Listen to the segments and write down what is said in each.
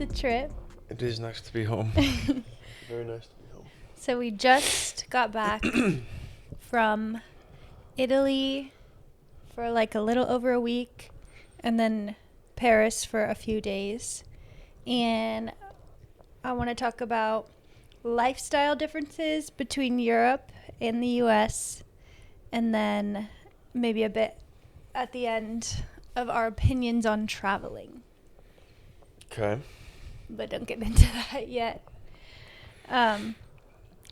the trip. It is nice to be home. Very nice to be home. So we just got back from Italy for like a little over a week, and then Paris for a few days. And I want to talk about lifestyle differences between Europe and the US, and then maybe a bit at the end of our opinions on traveling. Okay. But don't get into that yet.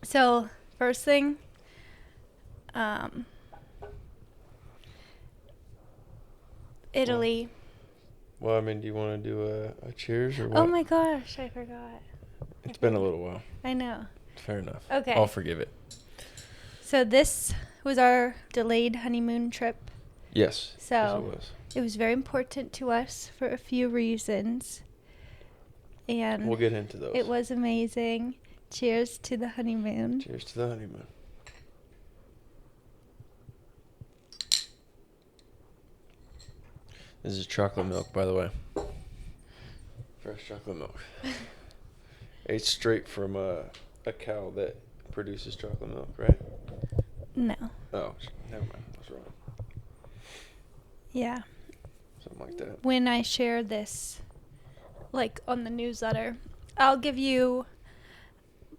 So first thing, Italy. Well, I mean, do you want to do a cheers or what? Oh my gosh, I forgot. It's been a little while. I know. Fair enough. Okay. I'll forgive it. So this was our delayed honeymoon trip. Yes. So yes, it was. It was very important to us for a few reasons. And We'll get into those. It was amazing. Cheers to the honeymoon. Cheers to the honeymoon. This is chocolate milk, by the way. Fresh chocolate milk. It's straight from a cow that produces chocolate milk, right? No. Oh, never mind. I was wrong. Yeah. Something like that. When I share this, like on the newsletter, I'll give you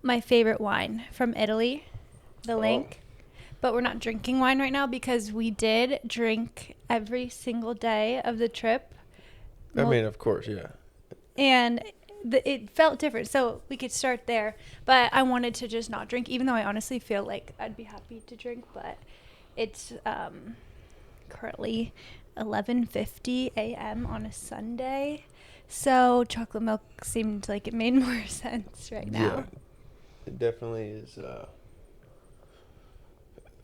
my favorite wine from Italy, the link. But we're not drinking wine right now because we did drink every single day of the trip. I mean, of course, yeah. And it felt different, so we could start there. But I wanted to just not drink, even though I honestly feel like I'd be happy to drink. But it's currently 11:50 a.m. on a Sunday, so chocolate milk seemed like it made more sense right now. Yeah, it definitely is.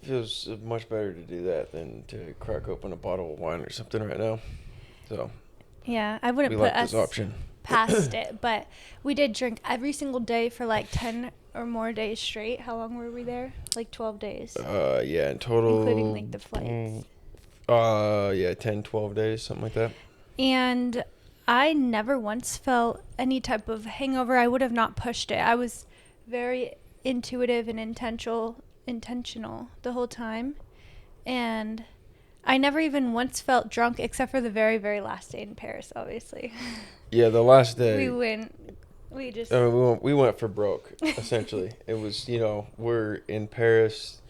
Feels much better to do that than to crack open a bottle of wine or something right now. So yeah, I wouldn't we put like us this option past it, but we did drink every single day for like 10 or more days straight. How long were we there? Like 12 days. Yeah, in total, including like the flights. Yeah, 10, 12 days, something like that. And I never once felt any type of hangover. I would have not pushed it. I was very intuitive and intentional the whole time. And I never even once felt drunk except for the very, very last day in Paris, obviously. Yeah, the last day. We went for broke, essentially. It was, we're in Paris.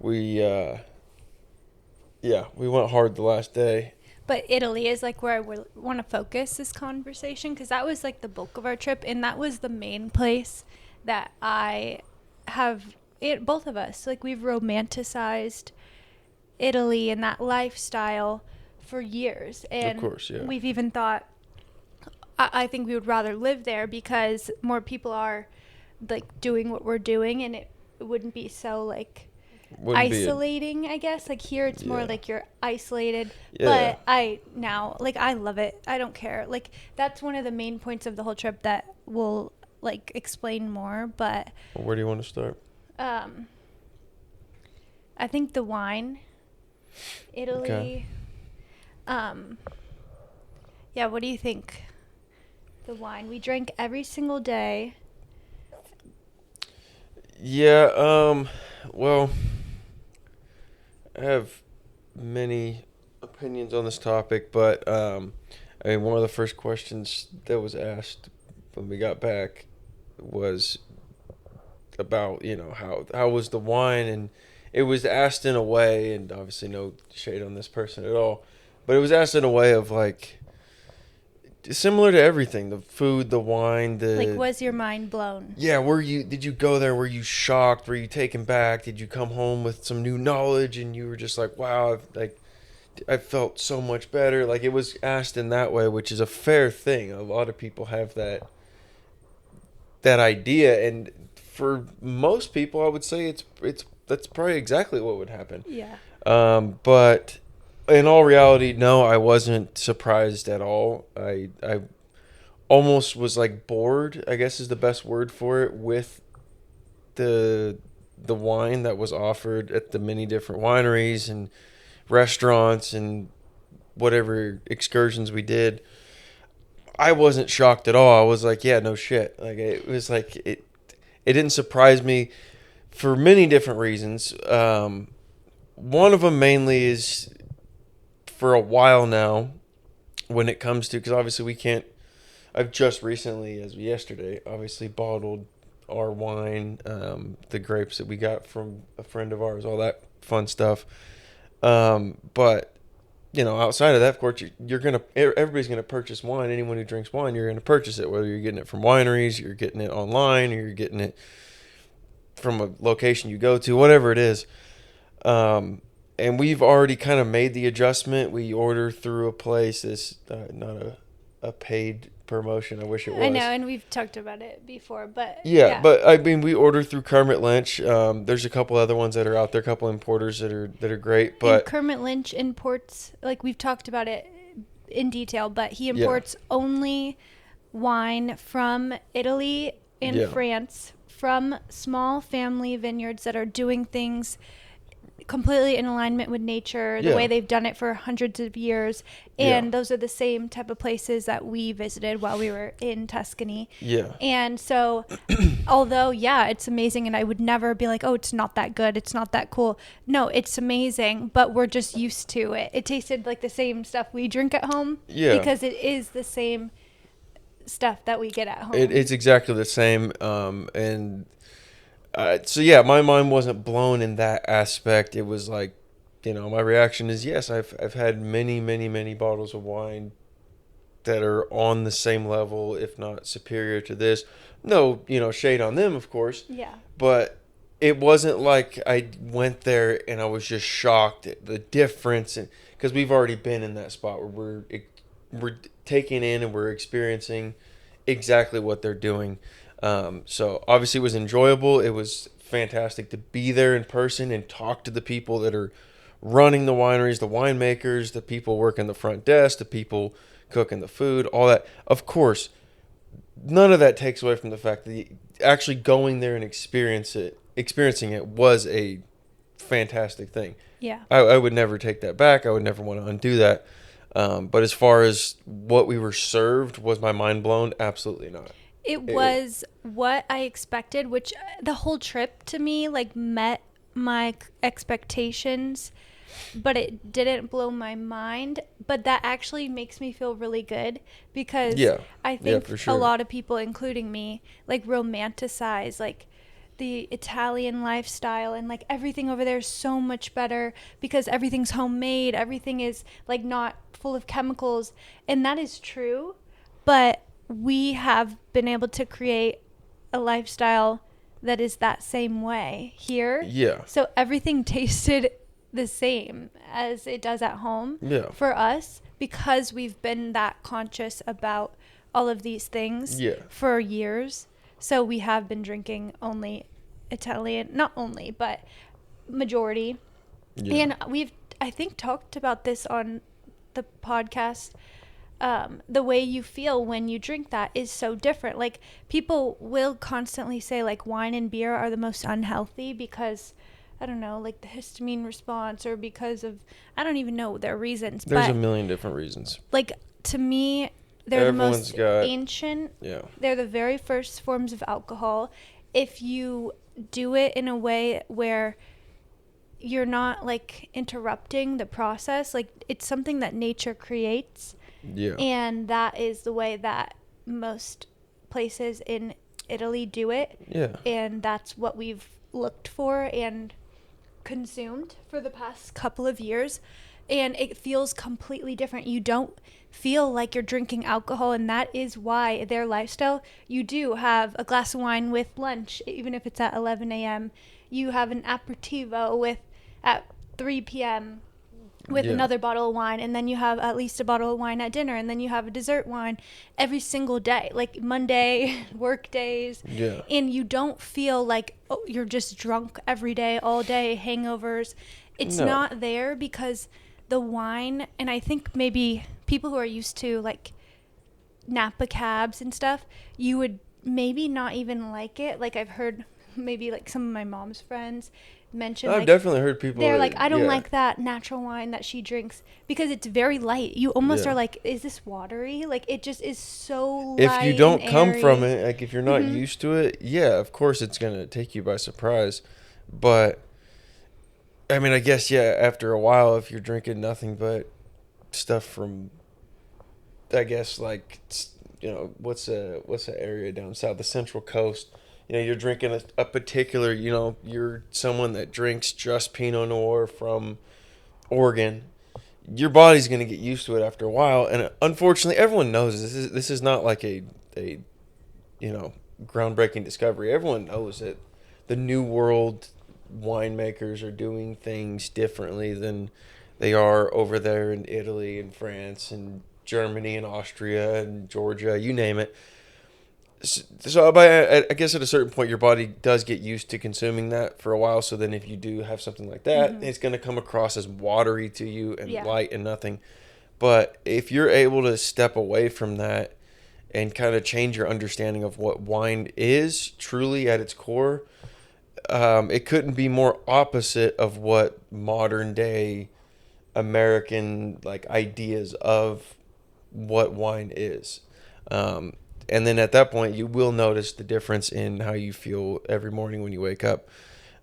We went hard the last day. But Italy is like where I want to focus this conversation, because that was like the bulk of our trip, and that was the main place that both of us, like, we've romanticized Italy and that lifestyle for years. And of course, yeah. We've even thought, I think we would rather live there because more people are like doing what we're doing, and it wouldn't be so like isolating, I guess. Like here it's more like you're isolated. Yeah. But I love it. I don't care. Like that's one of the main points of the whole trip that we'll like explain more. But where do you want to start? I think the wine, Italy. Okay. Yeah, what do you think? The wine we drank every single day. Yeah, well, I have many opinions on this topic, but I mean, one of the first questions that was asked when we got back was about, how was the wine, and it was asked in a way, and obviously no shade on this person at all, but it was asked in a way of like similar to everything, the food, the wine, like, was your mind blown? Yeah, did you go there, were you shocked, were you taken back, did you come home with some new knowledge and you were just like, wow, I felt so much better? Like, it was asked in that way, which is a fair thing. A lot of people have that idea, and for most people I would say that's probably exactly what would happen. Yeah. But in all reality, no, I wasn't surprised at all. I almost was like bored, I guess is the best word for it, with the wine that was offered at the many different wineries and restaurants and whatever excursions we did. I wasn't shocked at all. I was like, yeah, no shit. Like it was like it didn't surprise me for many different reasons. One of them mainly is for a while now when it comes to, because obviously we can't. I've just recently, as of yesterday, obviously bottled our wine, the grapes that we got from a friend of ours, all that fun stuff. But outside of that, of course, everybody's gonna purchase wine. Anyone who drinks wine, you're gonna purchase it, whether you're getting it from wineries, you're getting it online, or you're getting it from a location you go to, whatever it is. And we've already kind of made the adjustment. We order through a place. It's not a paid promotion. I wish it was. I know, and we've talked about it before, but yeah. But I mean, we order through Kermit Lynch. There's a couple other ones that are out there, a couple importers that are great. But and Kermit Lynch imports, like we've talked about it in detail, but he imports only wine from Italy and France, from small family vineyards that are doing things completely in alignment with nature, the way they've done it for hundreds of years. And those are the same type of places that we visited while we were in Tuscany. Yeah. And so, although, it's amazing, and I would never be like, oh, it's not that good, it's not that cool. No, it's amazing, but we're just used to it. It tasted like the same stuff we drink at home. Yeah. Because it is the same stuff that we get at home. It's exactly the same. So my mind wasn't blown in that aspect. It was like, my reaction is yes. I've had many bottles of wine that are on the same level, if not superior to this. No, shade on them, of course. Yeah. But it wasn't like I went there and I was just shocked at the difference, and because we've already been in that spot where we're taking in and we're experiencing exactly what they're doing. So obviously it was enjoyable. It was fantastic to be there in person and talk to the people that are running the wineries, the winemakers, the people working the front desk, the people cooking the food, all that. Of course, none of that takes away from the fact that actually going there and experiencing it was a fantastic thing. Yeah. I would never take that back. I would never want to undo that. But as far as what we were served, was my mind blown? Absolutely not. It was what I expected, which the whole trip to me met my expectations, but it didn't blow my mind. But that actually makes me feel really good, because I think for sure. A lot of people, including me, romanticize the Italian lifestyle, and everything over there is so much better because everything's homemade, everything is not full of chemicals, and that is true, but we have been able to create a lifestyle that is that same way here. Yeah. So everything tasted the same as it does at home for us, because we've been that conscious about all of these things for years. So we have been drinking only Italian, not only, but majority. Yeah. And we've, I think, talked about this on the podcast. The way you feel when you drink that is so different. People will constantly say wine and beer are the most unhealthy because, I don't know, the histamine response, or because of, I don't even know their reasons. There's a million different reasons. To me, they're Everyone's the most ancient. Yeah. They're the very first forms of alcohol. If you do it in a way where you're not interrupting the process, it's something that nature creates. Yeah. And that is the way that most places in Italy do it. Yeah. And that's what we've looked for and consumed for the past couple of years. And it feels completely different. You don't feel like you're drinking alcohol, and that is why their lifestyle, you do have a glass of wine with lunch, even if it's at 11 a.m. You have an aperitivo at 3 p.m. with another bottle of wine, and then you have at least a bottle of wine at dinner, and then you have a dessert wine every single day, Monday, work days. Yeah. And you don't feel you're just drunk every day, all day, hangovers. It's not there because the wine, and I think maybe people who are used to Napa cabs and stuff, you would maybe not even like it. I've heard maybe some of my mom's friends, mention, I've like, definitely heard people. they're like, I don't yeah. like that natural wine that she drinks because it's very light. You almost Yeah. are like, is this watery? Like, it just is so If you light and don't come from airy. it, like if you're not used to it, yeah, of course it's gonna take you by surprise. But I mean, I guess yeah. After a while, if you're drinking nothing but stuff from, I guess like what's the area down south, the Central Coast. You're drinking a particular. You're someone that drinks just Pinot Noir from Oregon. Your body's gonna get used to it after a while, and unfortunately, everyone knows this is not like a groundbreaking discovery. Everyone knows that the New World winemakers are doing things differently than they are over there in Italy and France and Germany and Austria and Georgia, you name it. So I guess at a certain point, your body does get used to consuming that for a while. So then if you do have something like that, it's going to come across as watery to you and light and nothing. But if you're able to step away from that and kind of change your understanding of what wine is truly at its core, it couldn't be more opposite of what modern day American like ideas of what wine is. And then at that point, you will notice the difference in how you feel every morning when you wake up.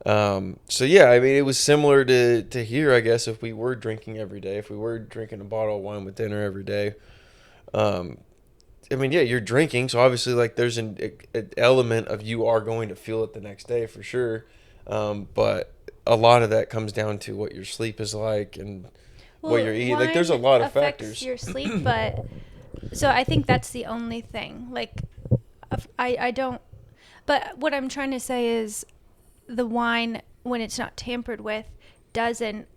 So yeah, I mean, it was similar to here, I guess, if we were drinking every day, if we were drinking a bottle of wine with dinner every day. I mean, yeah, you're drinking, so obviously, like, there's an element of you are going to feel it the next day for sure. But a lot of that comes down to what your sleep is like and what you're eating. Like, there's a lot of factors. Your sleep, but so I think that's the only thing. Like, I don't. But what I'm trying to say is, the wine, when it's not tampered with, doesn't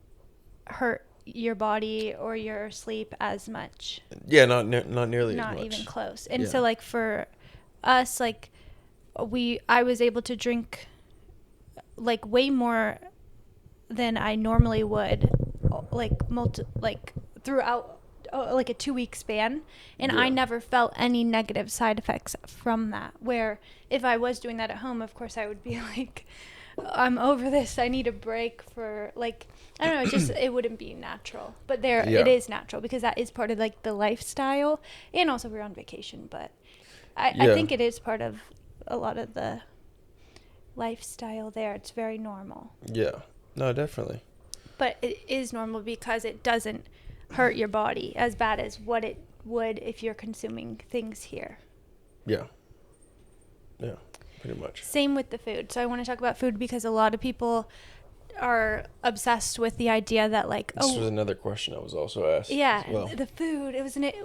hurt your body or your sleep as much. Yeah, not nearly as much. Not even close. And so, like, for us, like, I was able to drink like way more than I normally would, like throughout like a 2-week span, and I never felt any negative side effects from that. Where if I was doing that at home, of course I would be like, I'm over this, I need a break for, like, I don't know, it wouldn't be natural. But it is natural because that is part of, like, the lifestyle, and also we're on vacation, but I think it is part of a lot of the lifestyle there. It's very normal. Yeah. No, definitely. But it is normal because it doesn't hurt your body as bad as what it would if you're consuming things here. Yeah. Yeah, pretty much. Same with the food. So I want to talk about food because a lot of people are obsessed with the idea that, like, this was another question I was also asked. Yeah, well. The food.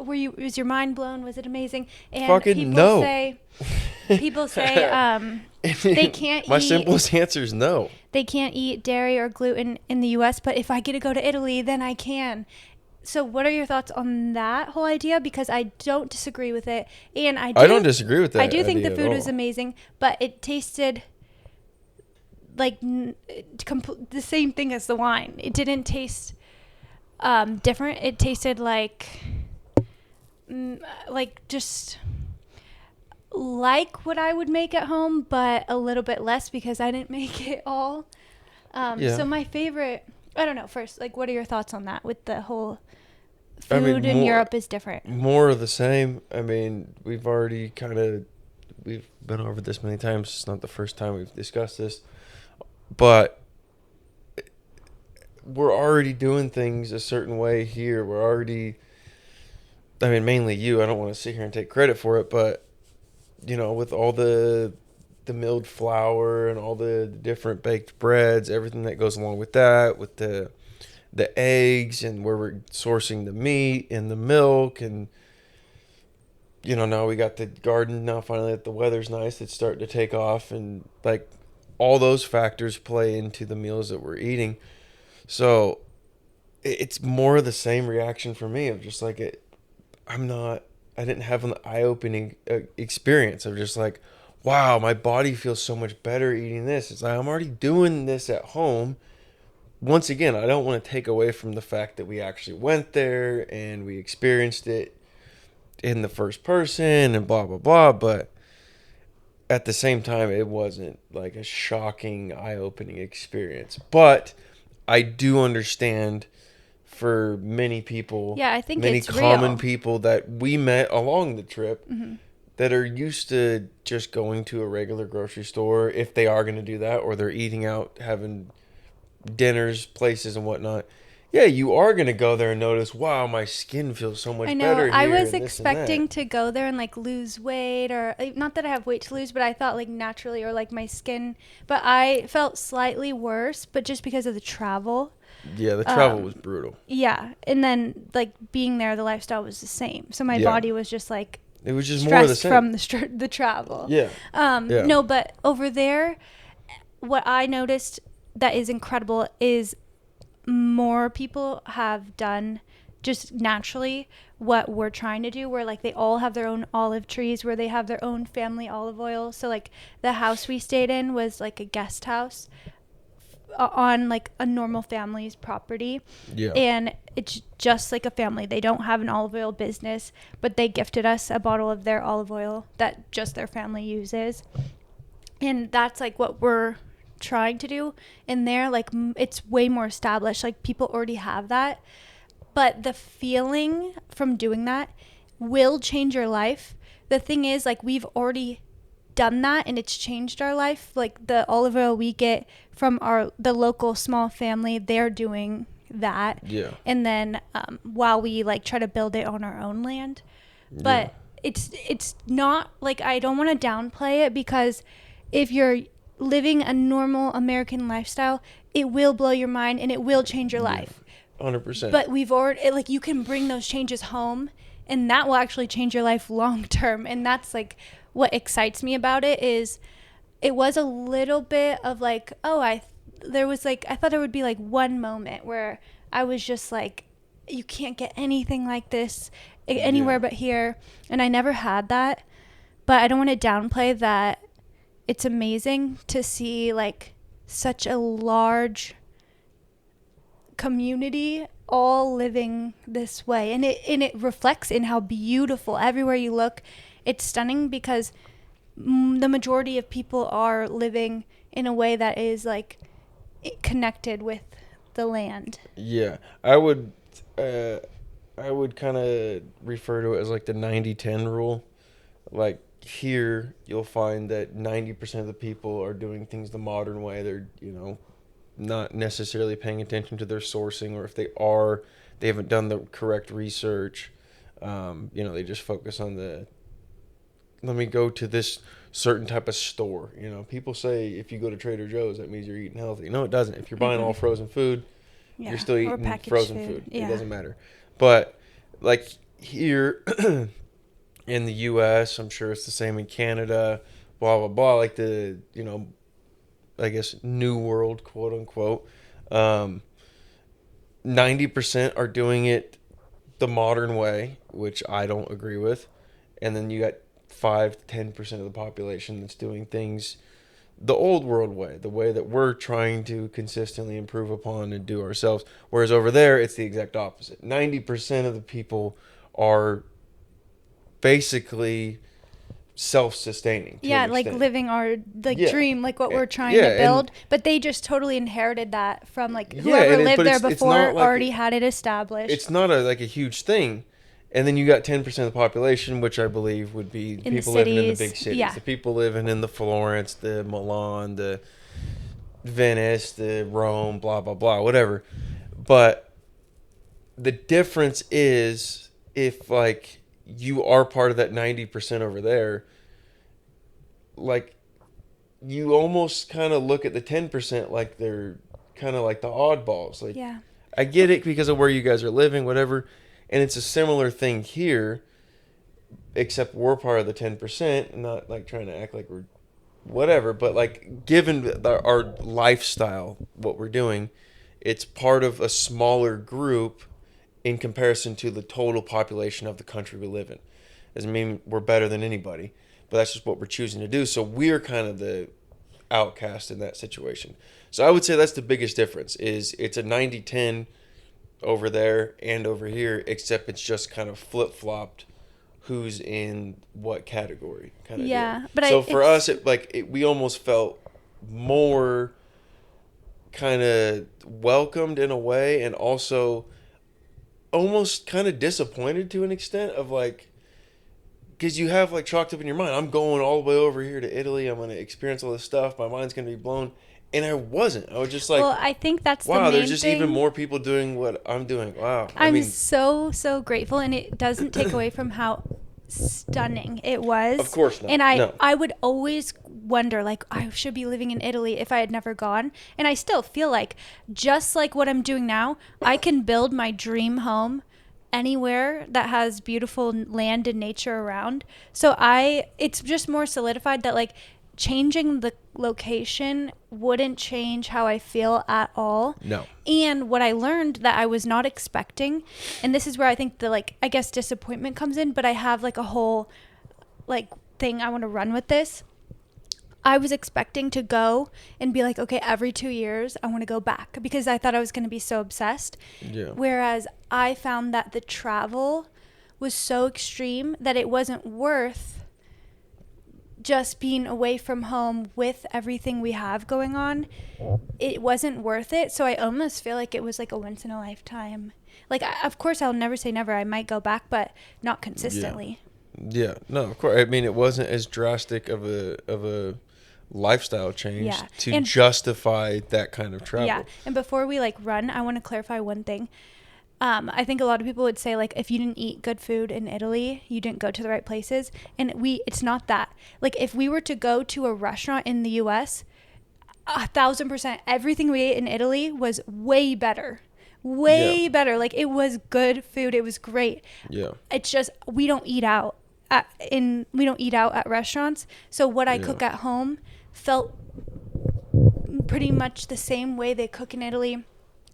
Was your mind blown? Was it amazing? And fucking people no. People say they can't My eat. simplest answer is no. They can't eat dairy or gluten in the U.S., but if I get to go to Italy, then I can. So what are your thoughts on that whole idea? Because I don't disagree with it, and I don't disagree with that. I do think the food was amazing, but it tasted like the same thing as the wine. It didn't taste different. It tasted like just like what I would make at home, but a little bit less because I didn't make it all. So my favorite, I don't know, first, like, what are your thoughts on that with the whole food in Europe is different? More of the same. I mean, we've been over this many times. It's not the first time we've discussed this, but we're already doing things a certain way here. Mainly you. I don't want to sit here and take credit for it, but with all the milled flour and all the different baked breads, everything that goes along with that, with the eggs, and where we're sourcing the meat and the milk, and now we got the garden now finally that the weather's nice, it's starting to take off, and like all those factors play into the meals that we're eating. So it's more of the same reaction for me of just like I didn't have an eye-opening experience of just like, wow, my body feels so much better eating this. It's like I'm already doing this at home. Once again, I don't want to take away from the fact that we actually went there and we experienced it in the first person and blah, blah, blah. But at the same time, it wasn't like a shocking, eye-opening experience. But I do understand for many people, Yeah, I think many it's common real. people that we met along the trip Hmm. that are used to just going to a regular grocery store if they are going to do that, or they're eating out, having dinners, places, and whatnot. Yeah, you are going to go there and notice, wow, my skin feels so I much know. better I here was and this and that. expecting to go there and like lose weight, or not that I have weight to lose, but I thought like naturally, or like my skin. But I felt slightly worse, but just because of the travel. Yeah, the travel Um, was brutal. yeah, and then like being there, the lifestyle was the same. So my Yeah. body was just like It was just more of the stressed same. from the travel. Yeah. Yeah. No, but over there, what I noticed that is incredible is more people have done just naturally what we're trying to do, where like they all have their own olive trees, where they have their own family olive oil. So like the house we stayed in was like a guest house on like a normal family's property, Yeah. and it's just like a family. They don't have an olive oil business, but they gifted us a bottle of their olive oil that just their family uses, and that's like what we're trying to do in there. Like it's way more established, like people already have that, but the feeling from doing that will change your life. The thing is, like, we've already done that and it's changed our life. Like the olive oil we get from the local small family, they're doing that. Yeah. And then while we like try to build it on our own land, Yeah. but it's not like, I don't want to downplay it, because if you're living a normal American lifestyle, it will blow your mind and it will change your Yeah. life. 100%. But we've already, like, you can bring those changes home, and that will actually change your life long term. And that's like what excites me about it. Is it was a little bit of like, oh, there was like, I thought there would be like one moment where I was just like, you can't get anything like this anywhere Yeah. but here. And I never had that. But I don't want to downplay that. It's amazing to see like such a large community all living this way, and it reflects in how beautiful everywhere you look. It's stunning because the majority of people are living in a way that is like connected with the land. Yeah. Uh I would kind of refer to it as like the 90-10 rule. Like here you'll find that 90% of the people are doing things the modern way. They're, not necessarily paying attention to their sourcing, or if they are, they haven't done the correct research. They just focus on let me go to this certain type of store. People say if you go to Trader Joe's, that means you're eating healthy. No, it doesn't. If you're buying all frozen food, Yeah, you're still or eating packaged frozen food. Yeah. It doesn't matter. But like here in the U.S., I'm sure it's the same in Canada, blah, blah, blah, like the, I guess, new world, quote unquote. 90% are doing it the modern way, which I don't agree with. And then you got 5 to 10% of the population that's doing things the old world way, the way that we're trying to consistently improve upon and do ourselves. Whereas over there, it's the exact opposite. 90% of the people are basically self-sustaining. Yeah, like living our like Yeah. dream, like what we're trying Yeah, to and- build. But they just totally inherited that from like Yeah, whoever and lived but there it's before, not like already had it established. It's not like a huge thing. And then you got 10% of the population, which I believe would be In the people living in the cities, big cities. yeah. The people living in the Florence, the Milan, the Venice, the Rome, blah, blah, blah, whatever. But the difference is if, like, you are part of that 90% over there, like, you almost kind of look at the 10% like they're kind of like the oddballs. Like, Yeah. I get it because of where you guys are living, whatever. And it's a similar thing here, except we're part of the 10%, not like trying to act like we're whatever, but like given our lifestyle, what we're doing, it's part of a smaller group in comparison to the total population of the country we live in. Doesn't mean we're better than anybody, but that's just what we're choosing to do. So we're kind of the outcast in that situation. So I would say that's the biggest difference, is it's a 90-10 over there and over here, except it's just kind of flip-flopped who's in what category kind of Yeah, deal. but So for us, we almost felt more kind of welcomed in a way, and also almost kind of disappointed to an extent of like, because you have like chalked up in your mind, I'm going all the way over here to Italy, I'm going to experience all this stuff, my mind's going to be blown. And I wasn't. I was just like, well, I think that's wow, the main there's just thing. even more people doing what I'm doing. Wow. I'm so grateful, and it doesn't take away from how stunning it was. Of course not. And No. I would always wonder, like, I should be living in Italy if I had never gone. And I still feel like, just like what I'm doing now, I can build my dream home anywhere that has beautiful land and nature around. So it's just more solidified that, like, changing the location wouldn't change how I feel at all. No. And what I learned that I was not expecting, and this is where I think the, like, I guess disappointment comes in, but I have like a whole like thing I want to run with this. I was expecting to go and be like, okay, every 2 years I want to go back, because I thought I was going to be so obsessed. Yeah. Whereas I found that the travel was so extreme that it wasn't worth just being away from home with everything we have going on. It wasn't worth it. So I almost feel like it was like a once in a lifetime. Like, of course, I'll never say never. I might go back, but not consistently. Yeah. No, of course. I mean, it wasn't as drastic of a lifestyle change to justify that kind of travel. Yeah. And before we like run, I want to clarify one thing. I think a lot of people would say, like, if you didn't eat good food in Italy, you didn't go to the right places. And it's not that. Like, if we were to go to a restaurant in the U.S., 1,000%, everything we ate in Italy was way better. Way better. Like, it was good food. It was great. Yeah. It's just, we don't eat out at restaurants. So what I cook at home felt pretty much the same way they cook in Italy.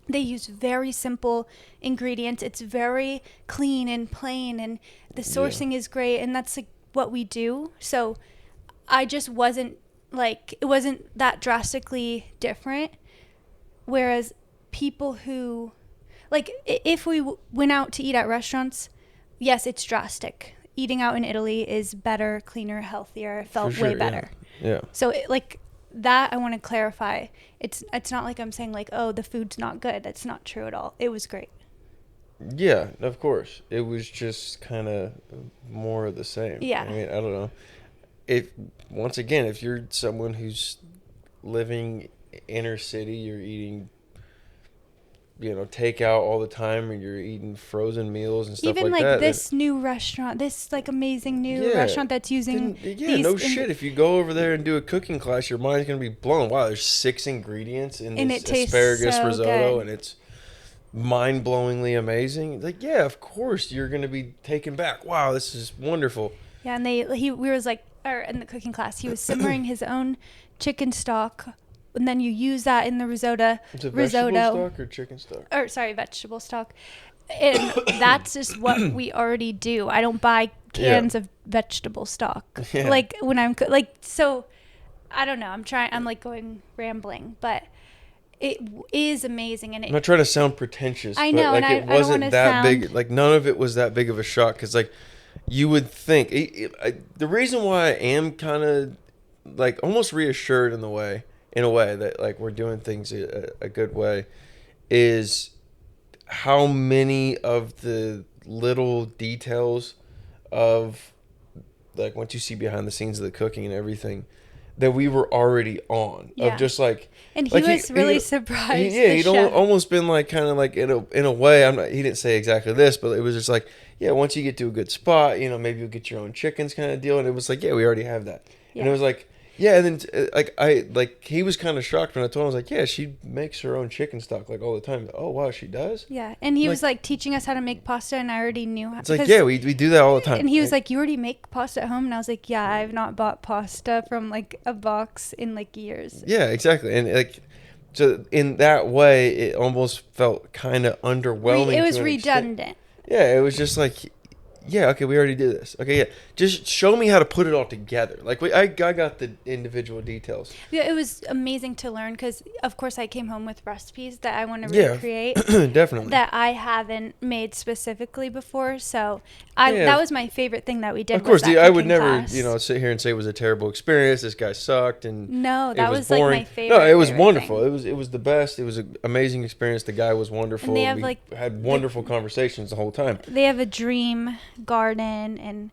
They use very simple ingredients. It's very clean and plain, and the sourcing is great, and that's like what we do. So I just wasn't like, it wasn't that drastically different. Whereas people who, like, if we went out to eat at restaurants, yes, it's drastic. Eating out in Italy is better, cleaner, healthier, felt way better. Yeah. So that I want to clarify. It's not like I'm saying like, oh, the food's not good. That's not true at all. It was great. Yeah, of course. It was just kind of more of the same. Yeah. I mean, I don't know. Once again, if you're someone who's living inner city, you're eating, takeout all the time, or you're eating frozen meals and stuff even like that. Even like this new restaurant, this like amazing new restaurant that's using shit. If you go over there and do a cooking class, your mind's gonna be blown. Wow, there's 6 ingredients in this asparagus risotto, and it's mind-blowingly amazing. Like, yeah, of course you're gonna be taken back. Wow, this is wonderful. Yeah, and we was like, or in the cooking class, he was simmering his own chicken stock. And then you use that in the risotto. Is it vegetable stock or chicken stock? Or, sorry, vegetable stock. And that's just what we already do. I don't buy cans of vegetable stock. Yeah. Like, when I'm, like, so, I don't know. I'm like going rambling. But it is amazing. And I'm not trying to sound pretentious. I know, but, like, and it wasn't that big. Like, none of it was that big of a shock. Because, like, you would think. The reason why I am kind of, like, almost reassured in a way that like we're doing things a good way, is how many of the little details of, like, once you see behind the scenes of the cooking and everything, that we were already on. Of just like, and he was really surprised. He'd almost been like, kind of like in a way, he didn't say exactly this, but it was just like, once you get to a good spot, maybe you'll get your own chickens kind of deal. And it was like, we already have that. And it was like, and then he was kind of shocked when I told him. I was like, yeah, she makes her own chicken stock like all the time. Oh wow, she does. Yeah, and he was like teaching us how to make pasta, and I already knew how. It's like, we do that all the time. And he was like, you already make pasta at home, and I was like, yeah, I've not bought pasta from like a box in like years. Yeah, exactly, and like, so in that way, it almost felt kind of underwhelming. It was redundant. Yeah, it was just like, yeah, okay, we already did this. Okay, yeah, just show me how to put it all together. Like I got the individual details. Yeah, it was amazing to learn because, of course, I came home with recipes that I want to Yeah, recreate definitely. that I haven't made specifically before. So Yeah, that was my favorite thing that we did. of Was course. that I would cooking never, class. sit here and say it was a terrible experience. This guy sucked and No, it that was was like boring. my No, it favorite was favorite wonderful. thing. It was the best. It was an amazing experience. The guy was And they wonderful. have We like had wonderful conversations the whole time. they have a dream garden, and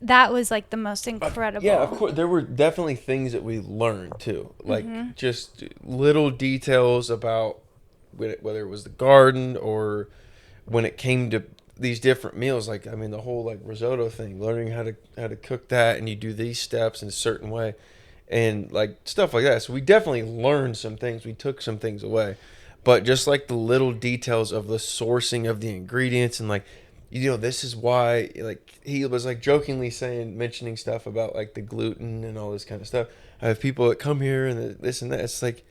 that was like the most incredible. Yeah, of course. There were definitely things that we learned too, like Mm-hmm. just little details about whether it was the garden or when it came to these different meals. Like I mean, the whole like risotto thing, learning how to cook that, and you do these steps in a certain way, and like stuff like that. So we definitely learned some things. We took some things away, but just like the little details of the sourcing of the ingredients and like this is why, like he was like jokingly mentioning stuff about like the gluten and all this kind of stuff. I have people that come here and this and that. It's like,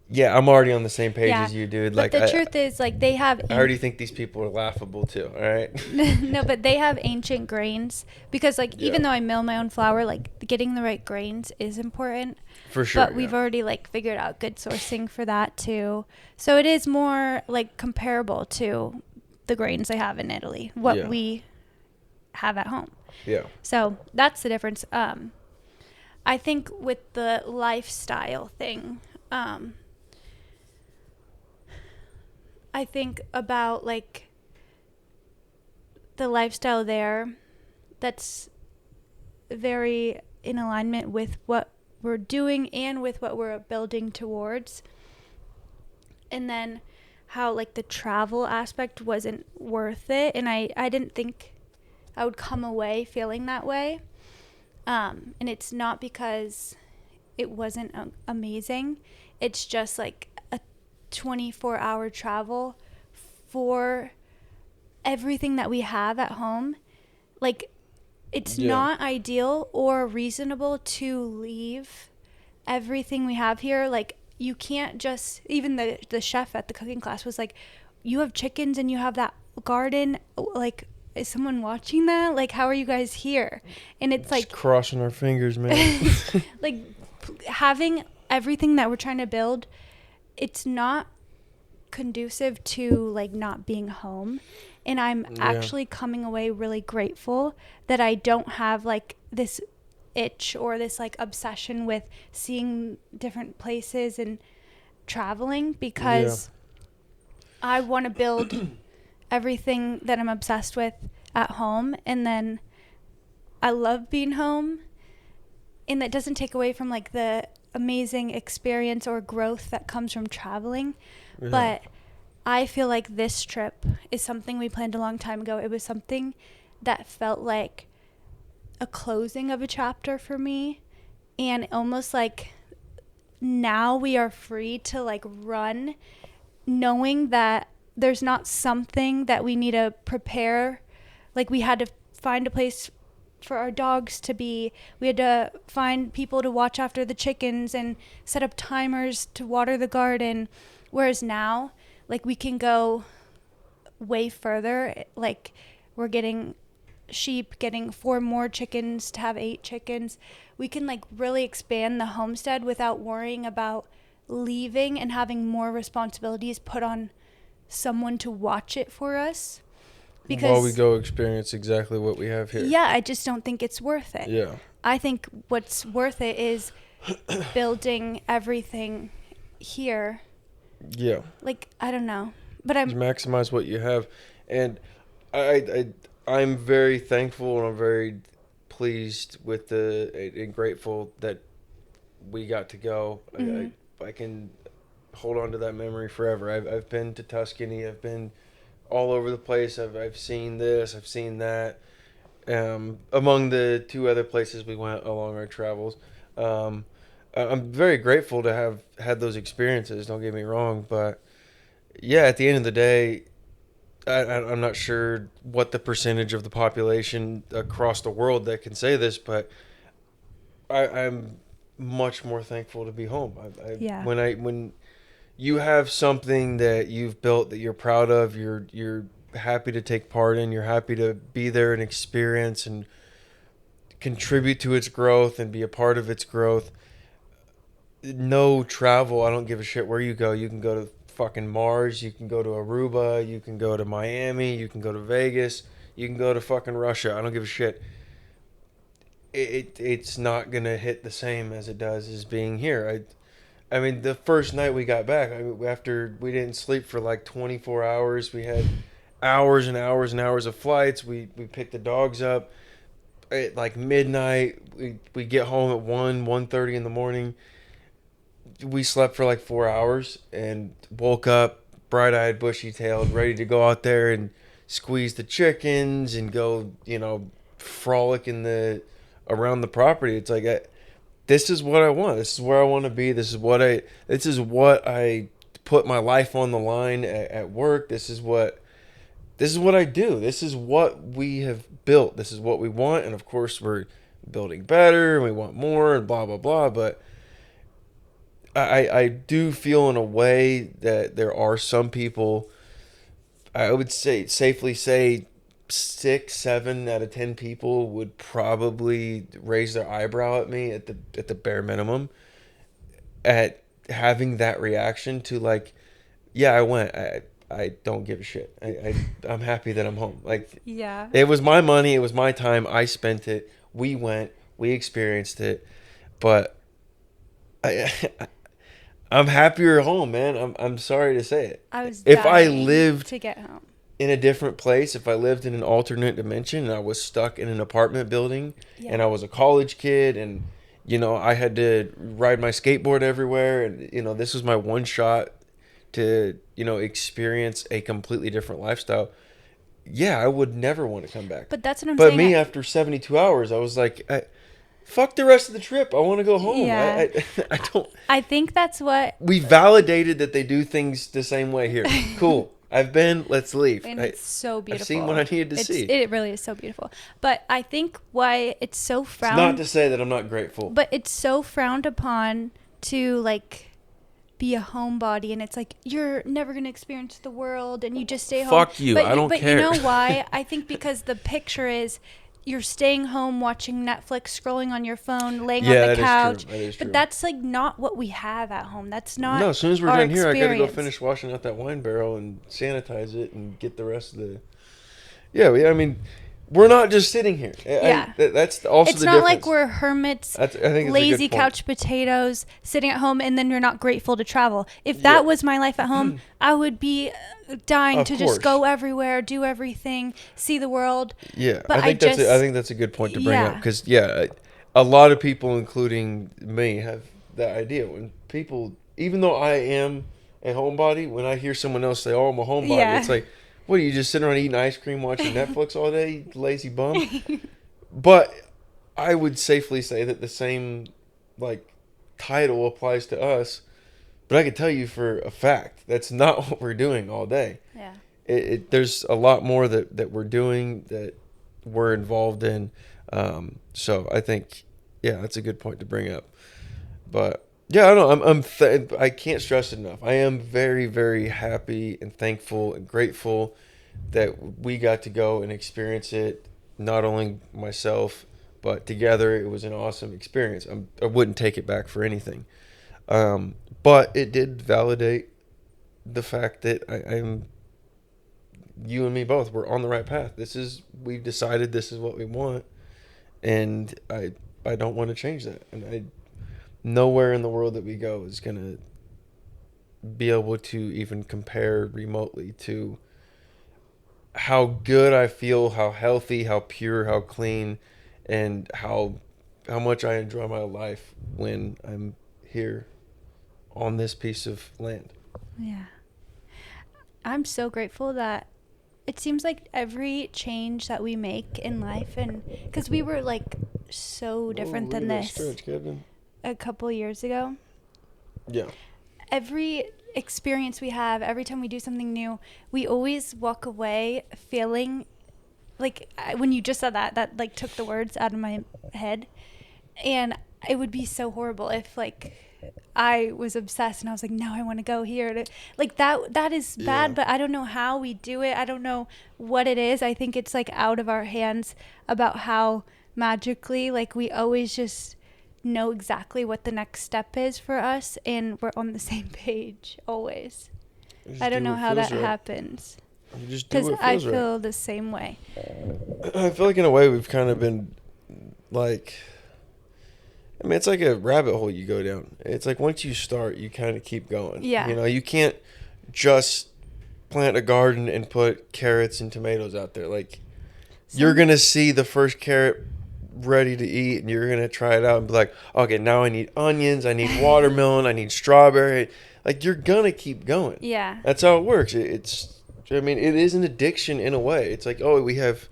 yeah, I'm already on the same page Yeah, as you, dude. but Like the truth is, like they have. I already think these people are laughable too. All right. No, but they have ancient grains because, like, even Yeah. though I mill my own flour, like getting the right grains is important. For sure. But we've already like figured out good sourcing for that too. So it is more like comparable to the grains they have in Italy, what Yeah. we have at home. Yeah. So that's the difference. I think with the lifestyle thing, I think about like the lifestyle there that's very in alignment with what we're doing and with what we're building towards. And then how like the travel aspect wasn't worth it, and I didn't think I would come away feeling that way. And it's not because it wasn't amazing. It's just like a 24-hour travel for everything that we have at home. Like it's not ideal or reasonable to leave everything we have here. Like you can't just, even the chef at the cooking class was like, you have chickens and you have that garden, like is someone watching that? Like how are you guys here? And it's Just like crossing our fingers, man. like having everything that we're trying to build, it's not conducive to like not being home. And I'm actually coming away really grateful that I don't have like this itch or this like obsession with seeing different places and traveling, because I want to build everything that I'm obsessed with at home. And then I love being home, and that doesn't take away from like the amazing experience or growth that comes from traveling. Yeah. But I feel like this trip is something we planned a long time ago. It was something that felt like a closing of a chapter for me, and almost like now we are free to like run, knowing that there's not something that we need to prepare. Like we had to find a place for our dogs to be. We had to find people to watch after the chickens and set up timers to water the garden. Whereas now, like we can go way further. Like we're getting sheep, getting 4 more chickens to have 8 chickens. We can like really expand the homestead without worrying about leaving and having more responsibilities put on someone to watch it for us. Because while we go experience exactly what we have here. yeah, I just don't think it's worth it. Yeah. I think what's worth it is building everything here. Yeah. Like I don't know, but I'm Maximize what you have, and I'm very thankful and I'm very pleased with and grateful that we got to go. Mm-hmm. I can hold on to that memory forever. I've been to Tuscany. I've been all over the place. I've seen this. I've seen that. Among the 2 other places we went along our travels. I'm very grateful to have had those experiences. Don't get me wrong, but yeah, at the end of the day, I'm not sure what the percentage of the population across the world that can say this, but I'm much more thankful to be home. Yeah. When you have something that you've built that you're proud of, you're happy to take part in. You're happy to be there and experience and contribute to its growth and be a part of its growth. No travel, I don't give a shit where you go. You can go to fucking Mars, you can go to Aruba, you can go to Miami, you can go to Vegas, you can go to fucking Russia. I don't give a shit. It's not gonna hit the same as it does as being here. I mean, the first night we got back, after we didn't sleep for like 24 hours, we had hours and hours and hours of flights. We picked the dogs up at like midnight. We get home at 1:30 in the morning. We slept for like 4 hours and woke up bright-eyed, bushy-tailed, ready to go out there and squeeze the chickens and go, frolic around the property. It's like, this is what I want. This is where I want to be. This is what I put my life on the line at work. This is what I do. This is what we have built. This is what we want. And of course we're building better and we want more and blah, blah, blah. But I do feel in a way that there are some people, I would safely say 6, 7 out of 10 people would probably raise their eyebrow at me at the bare minimum at having that reaction to like, yeah, I went. I don't give a shit. I'm happy that I'm home. Like, yeah, it was my money. It was my time. I spent it. We went. We experienced it. But I'm happier home, man. I'm sorry to say it. I was if I dying lived to get home in a different place, if I lived in an alternate dimension and I was stuck in an apartment building and I was a college kid and, I had to ride my skateboard everywhere and, this was my one shot to, experience a completely different lifestyle. Yeah, I would never want to come back. But that's what I'm saying. But me, after 72 hours, I was like, fuck the rest of the trip. I want to go home. Yeah. I don't. I think that's what... We validated that they do things the same way here. Cool. I've been. Let's leave. And it's so beautiful. I've seen what I needed to see. It really is so beautiful. But I think why it's so frowned... It's not to say that I'm not grateful. But it's so frowned upon to, like, be a homebody. And it's like, you're never going to experience the world and you just stay home. Fuck you. I don't care. But you know why? I think because the picture is... You're staying home watching Netflix, scrolling on your phone, laying on the couch. That is true. But that's like not what we have at home. That's not. No, as soon as we're our done here, experience. I gotta go finish washing out that wine barrel and sanitize it and get the rest of the. Yeah, I mean, we're not just sitting here. Yeah, that's also it's the difference. It's not like we're hermits, I think lazy couch potatoes, sitting at home, and then you're not grateful to travel. If that was my life at home, I would be dying to just go everywhere, do everything, see the world. Yeah, but I think that's a good point to bring up because a lot of people, including me, have that idea. When people, even though I am a homebody, when I hear someone else say, "Oh, I'm a homebody," it's like, what are you just sitting around eating ice cream, watching Netflix all day, you lazy bum? But I would safely say that the same title applies to us. But I can tell you for a fact that's not what we're doing all day. Yeah. There's a lot more that we're doing that we're involved in. So I think, that's a good point to bring up. But yeah, I don't know. I can't stress it enough. I am very, very happy and thankful and grateful that we got to go and experience it. Not only myself, but together. It was an awesome experience. I wouldn't take it back for anything. But it did validate the fact that I'm, you and me both, we're on the right path. We've decided this is what we want, and I don't want to change that. And nowhere in the world that we go is going to be able to even compare remotely to how good I feel, how healthy, how pure, how clean, and how much I enjoy my life when I'm here on this piece of land. Yeah. I'm so grateful that it seems like every change that we make in life, and because we were so different than this a couple years ago. Yeah. Every experience we have, every time we do something new, we always walk away feeling when you just said that took the words out of my head, and it would be so horrible if I was obsessed and I was like, no, I want to go here. Like that is bad, but I don't know how we do it. I don't know what it is. I think it's like out of our hands about how magically, like we always just know exactly what the next step is for us and we're on the same page always. I don't know how that happens. You just do what I feels feel right. the same way. I feel like in a way we've kind of been like, I mean, it's like a rabbit hole you go down. It's like once you start, you kind of keep going. Yeah. You know, you can't just plant a garden and put carrots and tomatoes out there. Like, you're going to see the first carrot ready to eat and you're going to try it out and be like, okay, now I need onions, I need watermelon, I need strawberry. Like, you're going to keep going. Yeah. That's how it works. I mean, it is an addiction in a way. It's like, oh, we have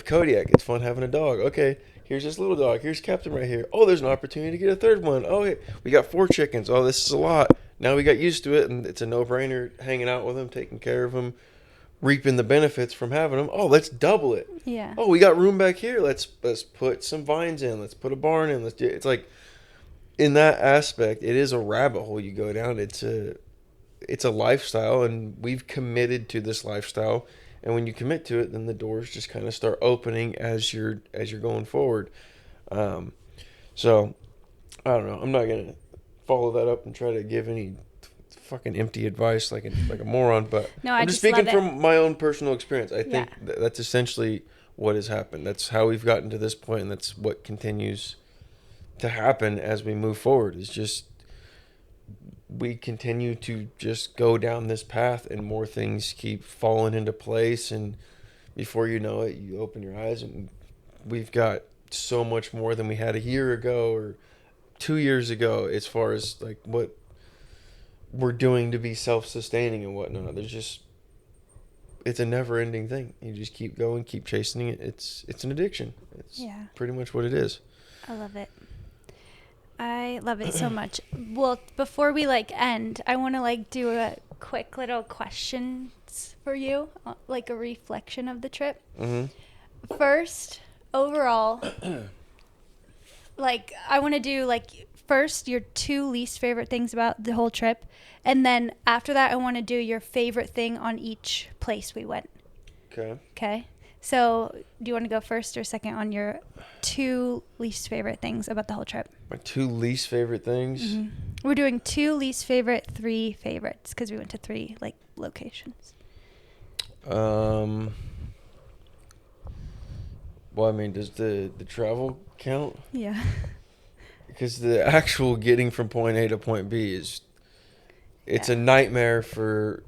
Kodiak. It's fun having a dog. Okay, here's this little dog. Here's Captain right here. Oh, there's an opportunity to get a third one. Oh, hey, we got 4 chickens. Oh, this is a lot. Now we got used to it, and it's a no-brainer hanging out with them, taking care of them, reaping the benefits from having them. Oh, let's double it. Yeah. Oh, we got room back here. Let's put some vines in. Let's put a barn in. It's like, in that aspect, it is a rabbit hole you go down. It's a lifestyle, and we've committed to this lifestyle. And when you commit to it, then the doors just kind of start opening as you're going forward. So I don't know. I'm not gonna follow that up and try to give any fucking empty advice like a moron. But no, I'm just speaking from my own personal experience. I think that's essentially what has happened. That's how we've gotten to this point, and that's what continues to happen as we move forward. Is just we continue to just go down this path and more things keep falling into place, and before you know it, you open your eyes and we've got so much more than we had a year ago or 2 years ago as far as like what we're doing to be self-sustaining and whatnot. It's a never-ending thing. You just keep going, keep chasing it. It's an addiction. It's pretty much what it is. I love it. I love it so much. Well, before we end, I want to do a quick little questions for you, like a reflection of the trip. Mm-hmm. First, overall, I want to do first your 2 least favorite things about the whole trip, and then after that I want to do your favorite thing on each place we went. Okay. So, do you want to go first or second on your 2 least favorite things about the whole trip? My 2 least favorite things? Mm-hmm. We're doing 2 least favorite, 3 favorites, because we went to 3, locations. Well, I mean, does the travel count? Yeah. Because the actual getting from point A to point B it's a nightmare for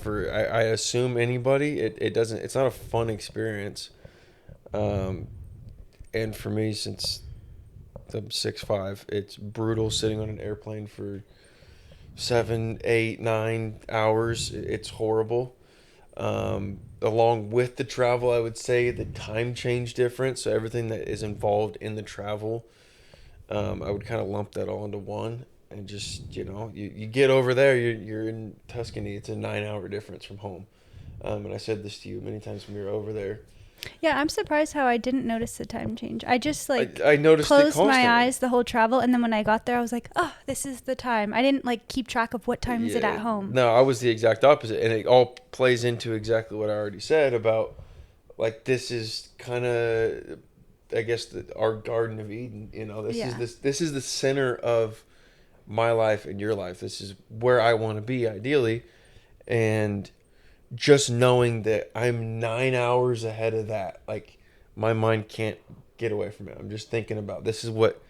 I assume anybody. It's not a fun experience. And for me, since I'm 6'5", it's brutal sitting on an airplane for 7, 8, 9 hours. It's horrible. Along with the travel, I would say the time change difference. So everything that is involved in the travel, I would kind of lump that all into one. And just, you get over there, you're in Tuscany. It's a 9-hour difference from home. And I said this to you many times when we were over there. Yeah, I'm surprised how I didn't notice the time change. I just I noticed closed my eyes the whole travel, and then when I got there, I was like, oh, this is the time. I didn't keep track of what time is it at home. No, I was the exact opposite, and it all plays into exactly what I already said about this is kind of, I guess, our Garden of Eden. This is the center of my life and your life. This is where I want to be ideally, and just knowing that I'm 9 hours ahead of that, my mind can't get away from it. I'm just thinking about, this is what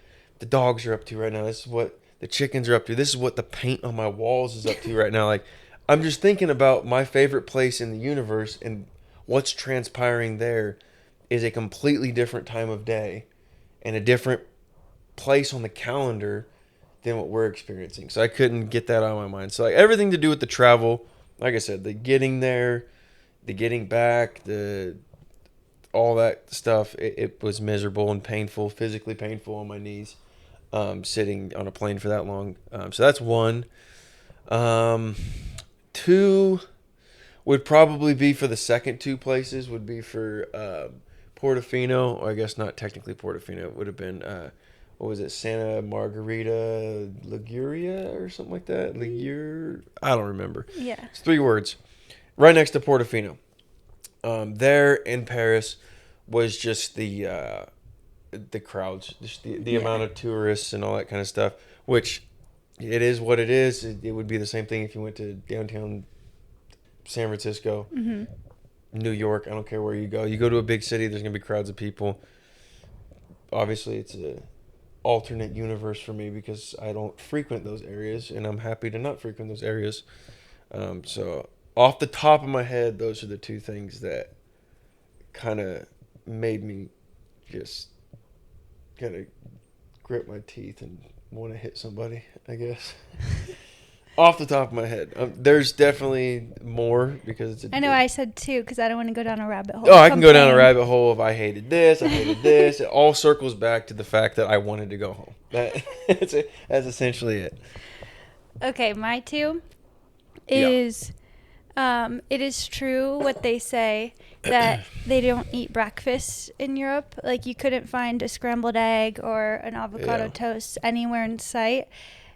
the dogs are up to right now. This is what the chickens are up to. This is what the paint on my walls is up to right now. I'm just thinking about my favorite place in the universe, and what's transpiring there is a completely different time of day and a different place on the calendar than what we're experiencing. So I couldn't get that out of my mind. So everything to do with the travel, like I said, the getting there, the getting back, all that stuff, it was miserable and painful, physically painful on my knees, sitting on a plane for that long. So that's one. 2 would probably be for the second 2 places, would be for Portofino, or I guess not technically Portofino. It would have been what was it, Santa Margarita Liguria or something like that. I don't remember. Yeah. It's 3 words. Right next to Portofino. There in Paris was just the crowds, just the amount of tourists and all that kind of stuff, which it is what it is. It would be the same thing if you went to downtown San Francisco, New York. I don't care where you go. You go to a big city, there's going to be crowds of people. Obviously, it's a alternate universe for me because I don't frequent those areas, and I'm happy to not frequent those areas. So off the top of my head, those are the 2 things that kind of made me just kind of grit my teeth and want to hit somebody, I guess. Off the top of my head. There's definitely more because it's I know I said 2 because I don't want to go down a rabbit hole. Oh, I can go down a rabbit hole of I hated this, I hated this. It all circles back to the fact that I wanted to go home. That's essentially it. Okay, my 2 is it is true what they say that they don't eat breakfast in Europe. Like, you couldn't find a scrambled egg or an avocado toast anywhere in sight.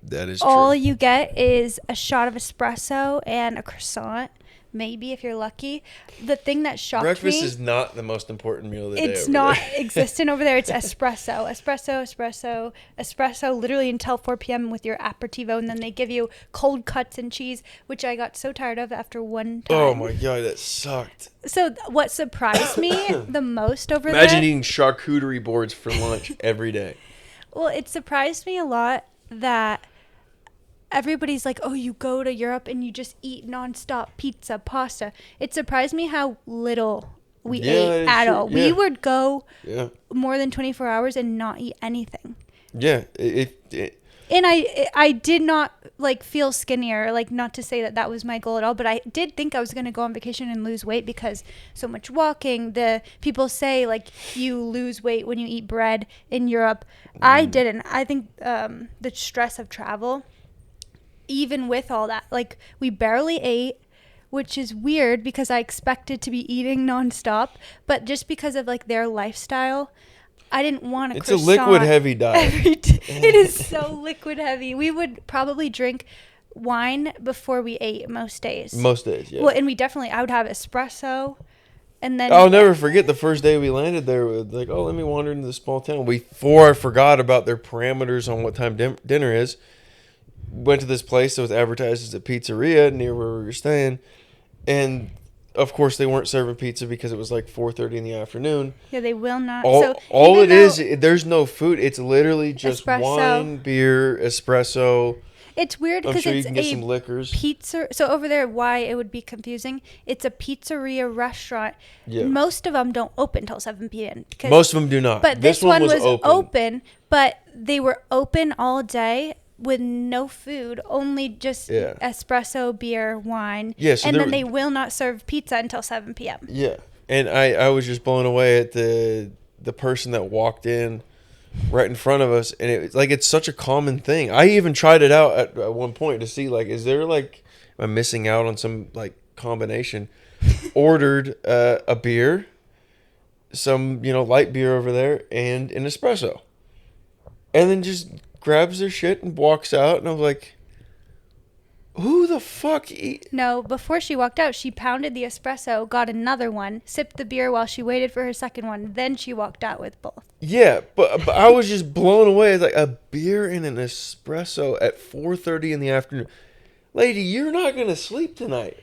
That is All true. you get is a shot of espresso and a croissant, maybe if you're lucky. The thing that shocked Breakfast me... is not the most important meal of the day. It's not existent over there. It's espresso. Espresso, literally until 4 p.m. with your aperitivo. And then they give you cold cuts and cheese, which I got so tired of after one time. Oh, my God, that sucked. So what surprised me the most over there... Imagine eating charcuterie boards for lunch every day. Well, it surprised me a lot that... Everybody's like, oh, you go to Europe and you just eat nonstop pizza, pasta. It surprised me how little we ate at all. We would go more than 24 hours and not eat anything. Yeah. And I did not feel skinnier, not to say that was my goal at all, but I did think I was going to go on vacation and lose weight because so much walking. The people say you lose weight when you eat bread in Europe. I didn't. I think the stress of travel, even with all that, we barely ate, which is weird because I expected to be eating nonstop, but just because of their lifestyle, I didn't want It's a liquid heavy diet. It is so liquid heavy. We would probably drink wine before we ate most days. Most days, yeah. Well, and I would have espresso, and then I'll never forget the first day we landed there. Let me wander into the small town. Before I forgot about their parameters on what time dinner is. Went to this place that was advertised as a pizzeria near where we were staying, and of course they weren't serving pizza because it was 4:30 in the afternoon. Yeah, they will not. There's no food. It's literally just espresso. Wine, beer, espresso. It's weird because sure it's some liquors. Pizza. So over there, why it would be confusing? It's a pizzeria restaurant. Yeah. Most of them don't open till 7 p.m. Most of them do not. But this one was open, but they were open all day. With no food, only just espresso, beer, wine. Yeah, so and then they will not serve pizza until 7 p.m. Yeah, and I was just blown away at the person that walked in right in front of us, and it's such a common thing. I even tried it out at one point to see is there am I missing out on some combination? Ordered a beer, some light beer over there, and an espresso, and then just grabs their shit and walks out, and I was like, who the fuck No, before she walked out, she pounded the espresso, got another one, sipped the beer while she waited for her second one, then she walked out with both. Yeah, but I was just blown away. It's a beer and an espresso at 4:30 in the afternoon. Lady, you're not going to sleep tonight.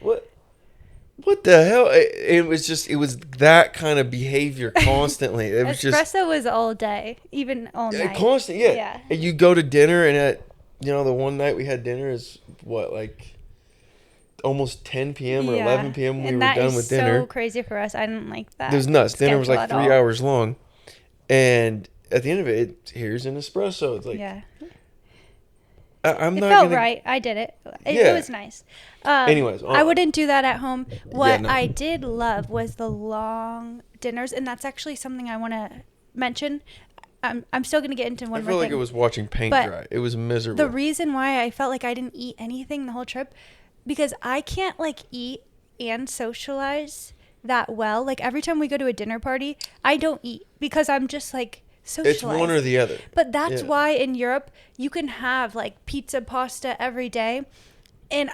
What the hell? It was that kind of behavior constantly. It was espresso was all day, even all night. Constant, yeah. And you go to dinner, and at the one night we had dinner is almost 10 p.m. or 11 p.m. when we were done with dinner. That is so crazy for us. I didn't like that. It was nuts. Dinner was 3 hours long, and at the end of it, here's an espresso. It's it felt right. I did it. It was nice. Anyways, I wouldn't do that at home. What I did love was the long dinners, and that's actually something I want to mention. I'm still going to get into one more thing. I feel like it was watching paint dry. It was miserable. The reason why I felt like I didn't eat anything the whole trip, because I can't eat and socialize that well. Every time we go to a dinner party, I don't eat because I'm just socialize. It's one or the other. But that's why in Europe you can have like pizza, pasta every day, and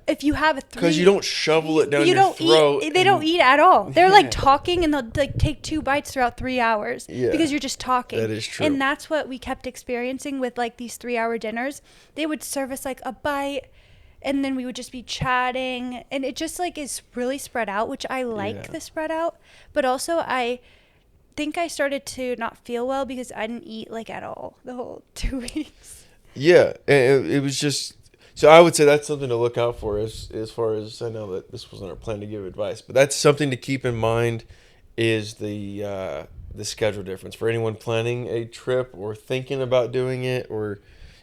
if you have a three, because you don't shovel it down your throat. They don't eat at all. They're like talking, and they'll like take 2 bites throughout 3 hours because you're just talking. That is true. And that's what we kept experiencing with like these 3-hour dinners. They would serve us like a bite, and then we would just be chatting, and it just like is really spread out, which I like the spread out. But also I think I started to not feel well because I didn't eat like at all the whole 2 weeks. Yeah, it was just. So I would say that's something to look out for as far as I know that this wasn't our plan to give advice, but that's something to keep in mind is the schedule difference for anyone planning a trip or thinking about doing it or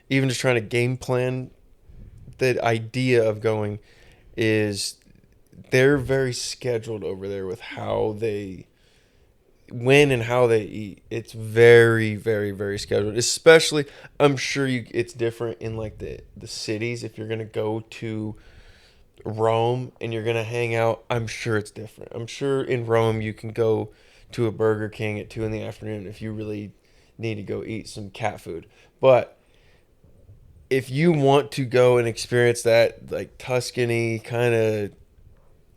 even just trying to game plan. The idea of going is they're very scheduled over there with when and how they eat. It's very, very, very scheduled. Especially, I'm sure it's different in like the cities. If you're gonna go to Rome and you're gonna hang out, I'm sure it's different. I'm sure in Rome you can go to a Burger King at 2 PM if you really need to go eat some cat food. But if you want to go and experience that like Tuscany kind of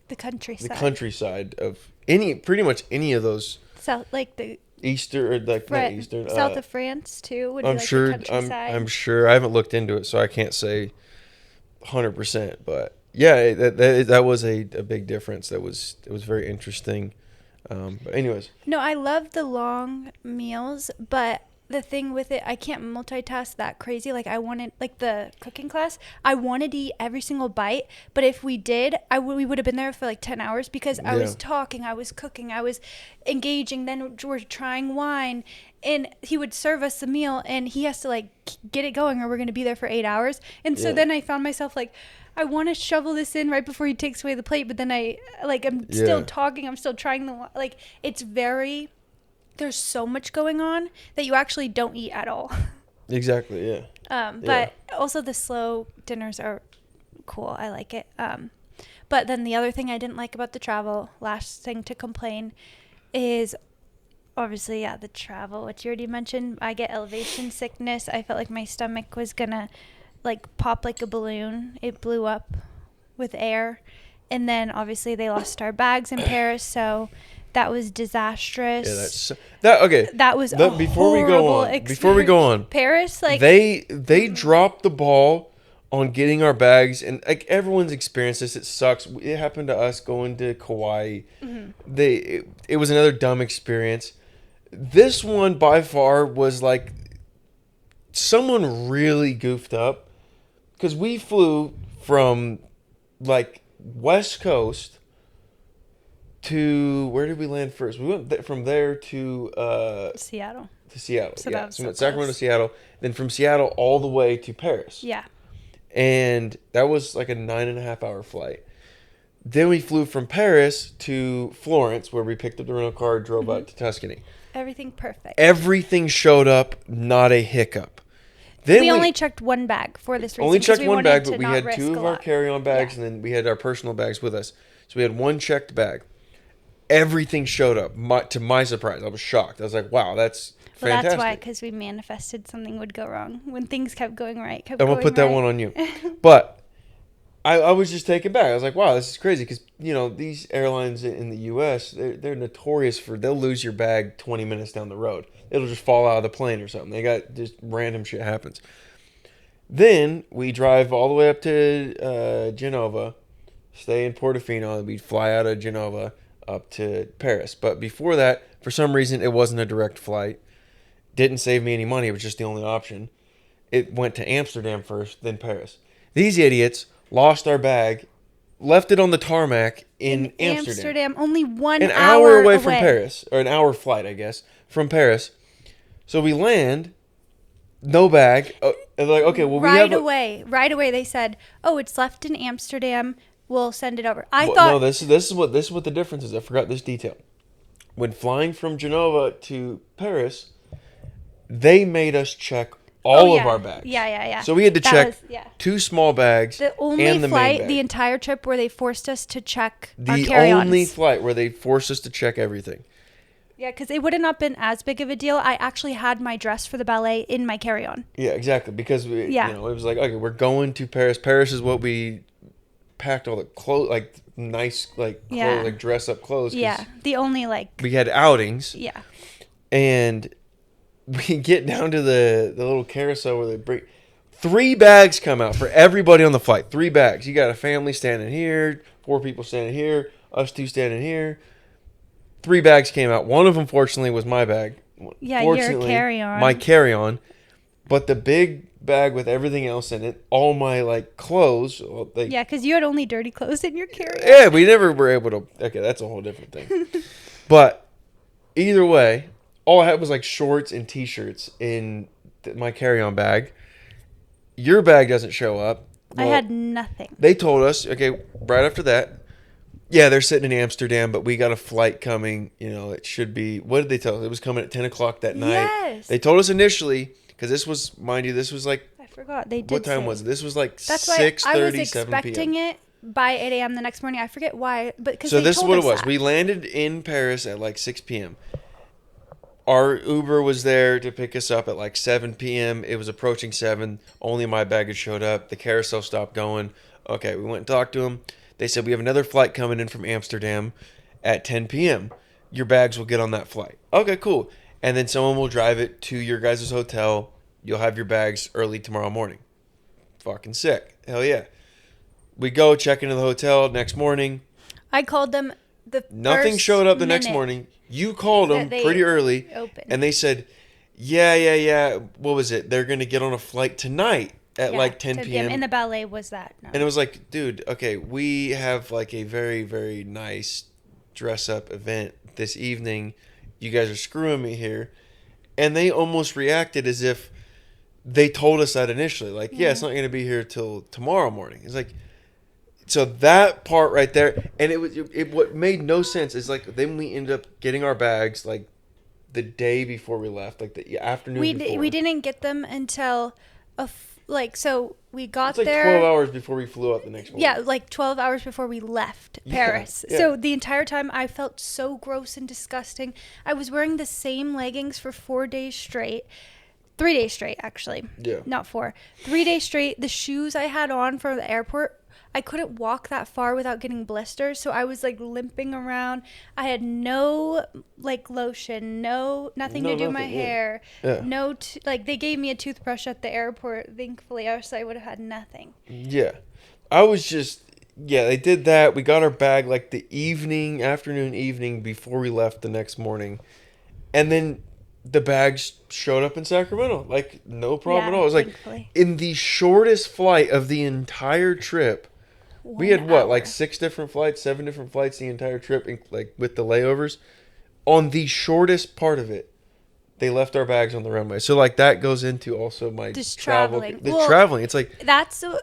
the countryside of pretty much any of those. South, like the Easter or like not Eastern, south of France too. Would I'm be like sure. the countryside. I'm sure. I haven't looked into it, so I can't say 100%. But yeah, that was a big difference. It was very interesting. But anyways. No, I love the long meals, but the thing with it, I can't multitask that crazy. Like I wanted, like the cooking class, I wanted to eat every single bite. But if we did, we would have been there for like 10 hours because I was talking, I was cooking, I was engaging. Then we're trying wine, and he would serve us the meal, and he has to like get it going, or we're going to be there for 8 hours. And so then I found myself like, I want to shovel this in right before he takes away the plate, but then I'm still talking, I'm still trying it's very. There's so much going on that you actually don't eat at all. Exactly, yeah. But also the slow dinners are cool. I like it. But then the other thing I didn't like about the travel, last thing to complain, is obviously, the travel, which you already mentioned. I get elevation sickness. I felt like my stomach was going to like pop like a balloon. It blew up with air. And then obviously they lost our bags in Paris, so that was disastrous. Yeah, that was before we go on, Paris, like they dropped the ball on getting our bags, and like everyone's experienced this. It sucks. It happened to us going to Kauai. Mm-hmm. It was another dumb experience. This one by far was like someone really goofed up because we flew from like West Coast to where did we land first? We went from there to Seattle. So we went so Sacramento to Seattle, then from Seattle all the way to Paris. Yeah. And that was like a 9.5 hour flight. Then we flew from Paris to Florence, where we picked up the rental car, drove out to Tuscany. Everything perfect. Everything showed up, not a hiccup. Then we only checked one bag for this reason. Only checked one bag, but we had 2 of our lot. carry-on bags, and then we had our personal bags with us. So we had 1 checked bag. Everything showed up. To my surprise, I was shocked. I was like, "Wow, that's fantastic." Well, that's why, because we manifested something would go wrong when things kept going right. I'm gonna put that one on you. But I was just taken back. I was like, "Wow, this is crazy." Because these airlines in the U.S. they're notorious for they'll lose your bag 20 minutes down the road. It'll just fall out of the plane or something. They got just random shit happens. Then we drive all the way up to Genova, stay in Portofino, and we fly out of Genova up to Paris. But before that, for some reason, it wasn't a direct flight. Didn't save me any money. It was just the only option. It went to Amsterdam first, then Paris. These idiots lost our bag, left it on the tarmac in Amsterdam. Only an hour away from Paris, or an hour flight, I guess, from Paris. So we land, no bag. And they're like, okay, well, right away they said, "Oh, it's left in Amsterdam. We'll send it over." I thought no. This is what the difference is. I forgot this detail. When flying from Genova to Paris, they made us check all of our bags. Yeah. So we had to check 2 small bags. The only and the flight main bag. the entire trip where they forced us to check our The carry-ons. only flight where they forced us to check everything. Yeah, because it would have not been as big of a deal. I actually had my dress for the ballet in my carry-on. Yeah, exactly. Because it was like, okay, we're going to Paris. Paris is what we packed all the clothes, like nice, like clothes, like dress up clothes. Yeah, the only like we had outings. Yeah, and we get down to the little carousel where they bring 3 bags come out for everybody on the flight. 3 bags. You got a family standing here, 4 people standing here, us 2 standing here. 3 bags came out. One of them, fortunately, was my bag. Yeah, your carry-on. My carry-on. But the big bag with everything else in it, all my, like, clothes. Like, yeah, because you had only dirty clothes in your carry-on. Yeah, we never were able to. Okay, that's a whole different thing. But either way, all I had was, like, shorts and T-shirts in my carry-on bag. Your bag doesn't show up. Well, I had nothing. They told us, okay, right after that, yeah, they're sitting in Amsterdam, but we got a flight coming. You know, it should be. What did they tell us? It was coming at 10 o'clock that night. Yes. They told us initially, because this was, mind you, this was like. I forgot. They did. What time was it? This was like 6:30, 7 p.m. That's why I was expecting it by 8 a.m. the next morning. I forget why, but because so this is what it was. We landed in Paris at like 6 p.m. Our Uber was there to pick us up at like 7 p.m. It was approaching 7. Only my baggage showed up. The carousel stopped going. Okay, we went and talked to them. They said, we have another flight coming in from Amsterdam at 10 p.m. Your bags will get on that flight. Okay, cool. And then someone will drive it to your guys' hotel. You'll have your bags early tomorrow morning. Fucking sick. Hell yeah. We go check into the hotel next morning. I called them Nothing showed up the next morning. You called them pretty early. And they said, yeah. What was it? They're going to get on a flight tonight. At like 10 p.m. And the ballet was that. No. And it was like, dude, okay, we have like a very, very nice dress-up event this evening. You guys are screwing me here. And they almost reacted as if they told us that initially. Like, yeah, it's not going to be here till tomorrow morning. It's like, so that part right there. And what made no sense is like, then we ended up getting our bags like the day before we left, like the afternoon before. We didn't get them until so we got it's like there 12 hours before we flew out the next morning. Yeah, like 12 hours before we left Paris. Yeah. So the entire time I felt so gross and disgusting. I was wearing the same leggings for 4 days straight. 3 days straight, actually. Yeah. Not 4. 3 days straight. The shoes I had on for the airport, I couldn't walk that far without getting blisters, so I was like limping around. I had no like lotion, nothing to do my hair. Yeah. They gave me a toothbrush at the airport, thankfully, else I would have had nothing. Yeah. I was just they did that. We got our bag like the afternoon before we left the next morning. And then the bags showed up in Sacramento. Like no problem at all. It was like in the shortest flight of the entire trip. We had like 6 different flights, 7 different flights the entire trip, like with the layovers. On the shortest part of it, they left our bags on the runway. So like that goes into also my traveling. Traveling. It's like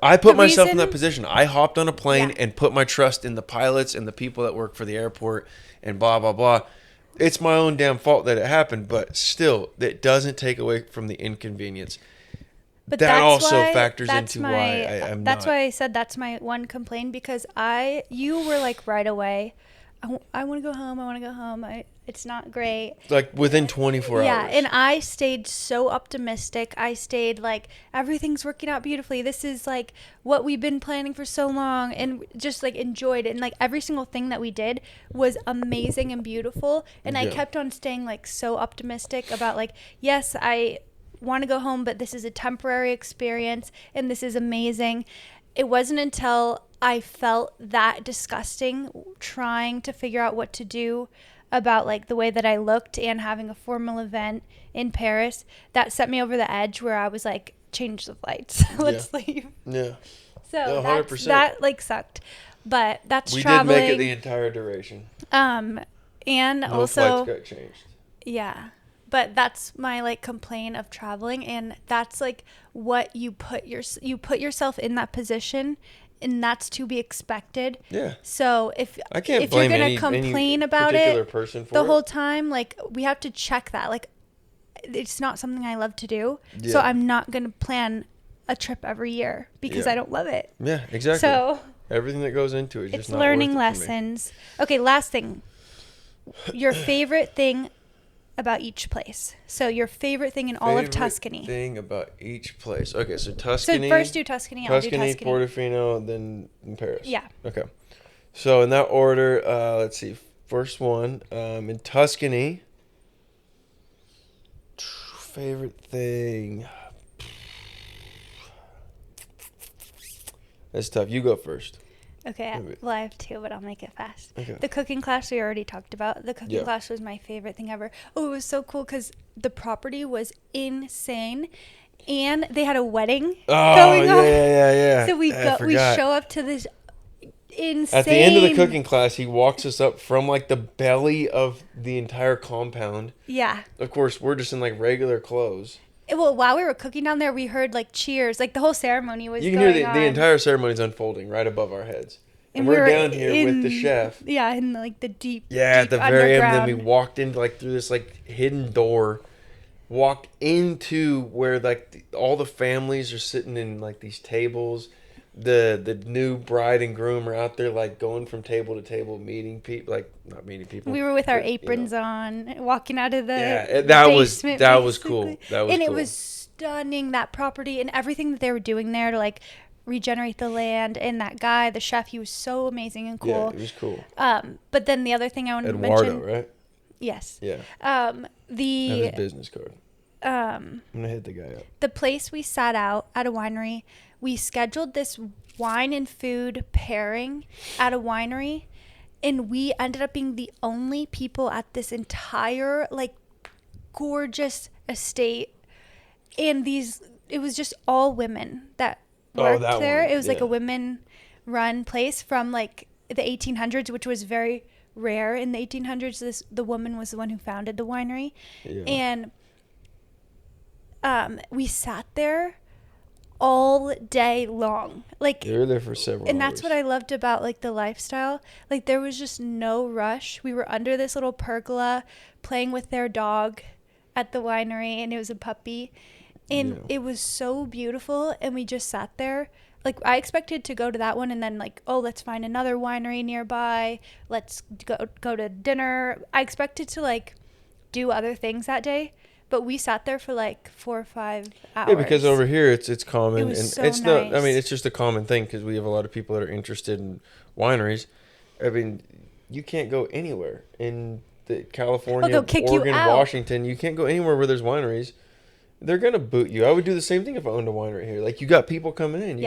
I put myself in that position. I hopped on a plane and put my trust in the pilots and the people that work for the airport and blah blah blah. It's my own damn fault that it happened, but still, it doesn't take away from the inconvenience. But that also factors into why I'm That's why I said that's my one complaint, because you were like right away, I want to go home. It's not great. Like within 24 hours. Yeah, and I stayed so optimistic. I stayed like, everything's working out beautifully. This is like what we've been planning for so long, and just like enjoyed it. And like every single thing that we did was amazing and beautiful. And I kept on staying like so optimistic about like, yes, I want to go home, but this is a temporary experience and this is amazing. It wasn't until I felt that disgusting trying to figure out what to do about like the way that I looked and having a formal event in Paris that set me over the edge, where I was like, change the flights. Let's leave. Yeah. So 100%. That like sucked. But we traveling. We did make it the entire duration. And no also flights got changed. Yeah. But that's my like complaint of traveling, and that's like what you put yourself in that position, and that's to be expected. Yeah. So if you're gonna complain about it the whole time, like we have to check that. Like it's not something I love to do, so I'm not gonna plan a trip every year because I don't love it. Yeah, exactly. So everything that goes into it, it's just learning lessons. Okay, last thing. Your favorite thing about each place. So your favorite thing in all of Tuscany. Thing about each place. Okay, so Tuscany. So first do Tuscany. I'll do Tuscany. Portofino, then Paris. Yeah. Okay. So in that order, let's see. First one, in Tuscany. Favorite thing. That's tough. You go first. Okay, well, I have two, but I'll make it fast. Okay. The cooking class we already talked about. The cooking class was my favorite thing ever. Oh, it was so cool because the property was insane, and they had a wedding going on. Yeah. So we show up to this insane. At the end of the cooking class, he walks us up from like the belly of the entire compound. Yeah. Of course, we're just in like regular clothes. Well, while we were cooking down there, we heard like cheers. Like the whole ceremony was going on. You can hear the entire ceremony's unfolding right above our heads. And we're down here with the chef. Yeah, in like the deep. Yeah, deep at the very end. underground. Then we walked into like through this like hidden door, walked into where like all the families are sitting in like these tables. The new bride and groom are out there like going from table to table, meeting people, like not meeting people. We were with our aprons on, walking out of the that basement, was cool. It was stunning, that property and everything that they were doing there to like regenerate the land. And that guy, the chef, he was so amazing and cool. Yeah, it was cool. But then the other thing I wanted to Eduardo, mention, right? Yes. Yeah. Have his business card. I'm gonna hit the guy up. The place we sat out at a winery, we scheduled this wine and food pairing at a winery, and we ended up being the only people at this entire like gorgeous estate. And it was just all women that worked there. It was like a women-run place from like the 1800s, which was very rare in the 1800s. The woman was the one who founded the winery, and we sat there all day long. Like they were there for several and hours. that's what I loved about like the lifestyle. Like there was just no rush. We were under this little pergola playing with their dog at the winery, and it was a puppy, and it was so beautiful. And we just sat there. Like I expected to go to that one and then like, oh, let's find another winery nearby, let's go to dinner. I expected to like do other things that day. But we sat there for like 4 or 5 hours. Yeah, because over here it's common, it was and so it's nice. not. I mean, it's just a common thing because we have a lot of people that are interested in wineries. I mean, you can't go anywhere in California, Oregon, Washington. You can't go anywhere where there's wineries. They're gonna boot you. I would do the same thing if I owned a winery here. Like you got people coming in.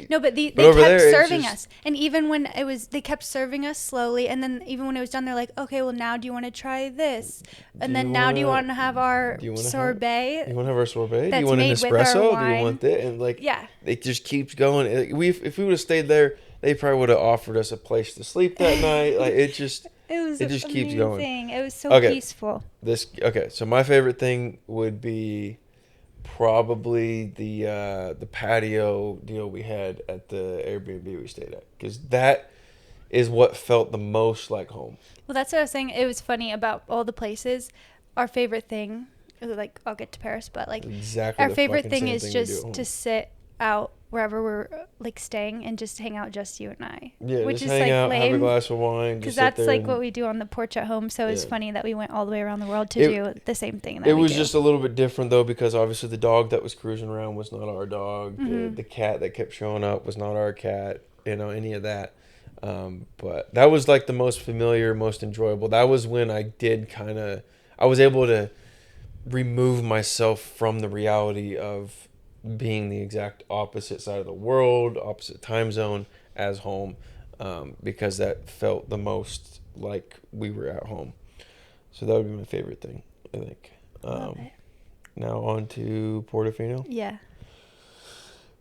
But they kept serving us, and even when they kept serving us slowly. And then even when it was done, they're like, "Okay, well now do you want to try this? And then now do you want to have our sorbet? You want to have our sorbet? Do you want an espresso? Do you want that?" And like, it just keeps going. If we would have stayed there, they probably would have offered us a place to sleep that night. Like it just keeps going. It was so peaceful. So my favorite thing would be probably the patio deal we had at the Airbnb we stayed at, because that is what felt the most like home. Well, that's what I was saying. It was funny about all the places. Our favorite thing, like I'll get to Paris, but like our favorite thing is just to sit out wherever we're like staying and just hang out, just you and I. Yeah, which just is hang like out, lame, have a glass of wine. Because that's like what we do on the porch at home. So it's funny that we went all the way around the world to do the same thing. It was just a little bit different though, because obviously the dog that was cruising around was not our dog. Mm-hmm. The cat that kept showing up was not our cat. Any of that. But that was like the most familiar, most enjoyable. That was when I was able to remove myself from the reality of being the exact opposite side of the world, opposite time zone as home, because that felt the most like we were at home. So that would be my favorite thing, I think. Now on to Portofino. Yeah.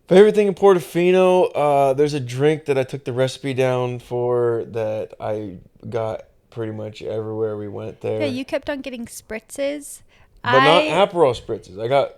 Favorite thing in Portofino, there's a drink that I took the recipe down for that I got pretty much everywhere we went there. Yeah, you kept on getting spritzes. But not Aperol spritzes. I got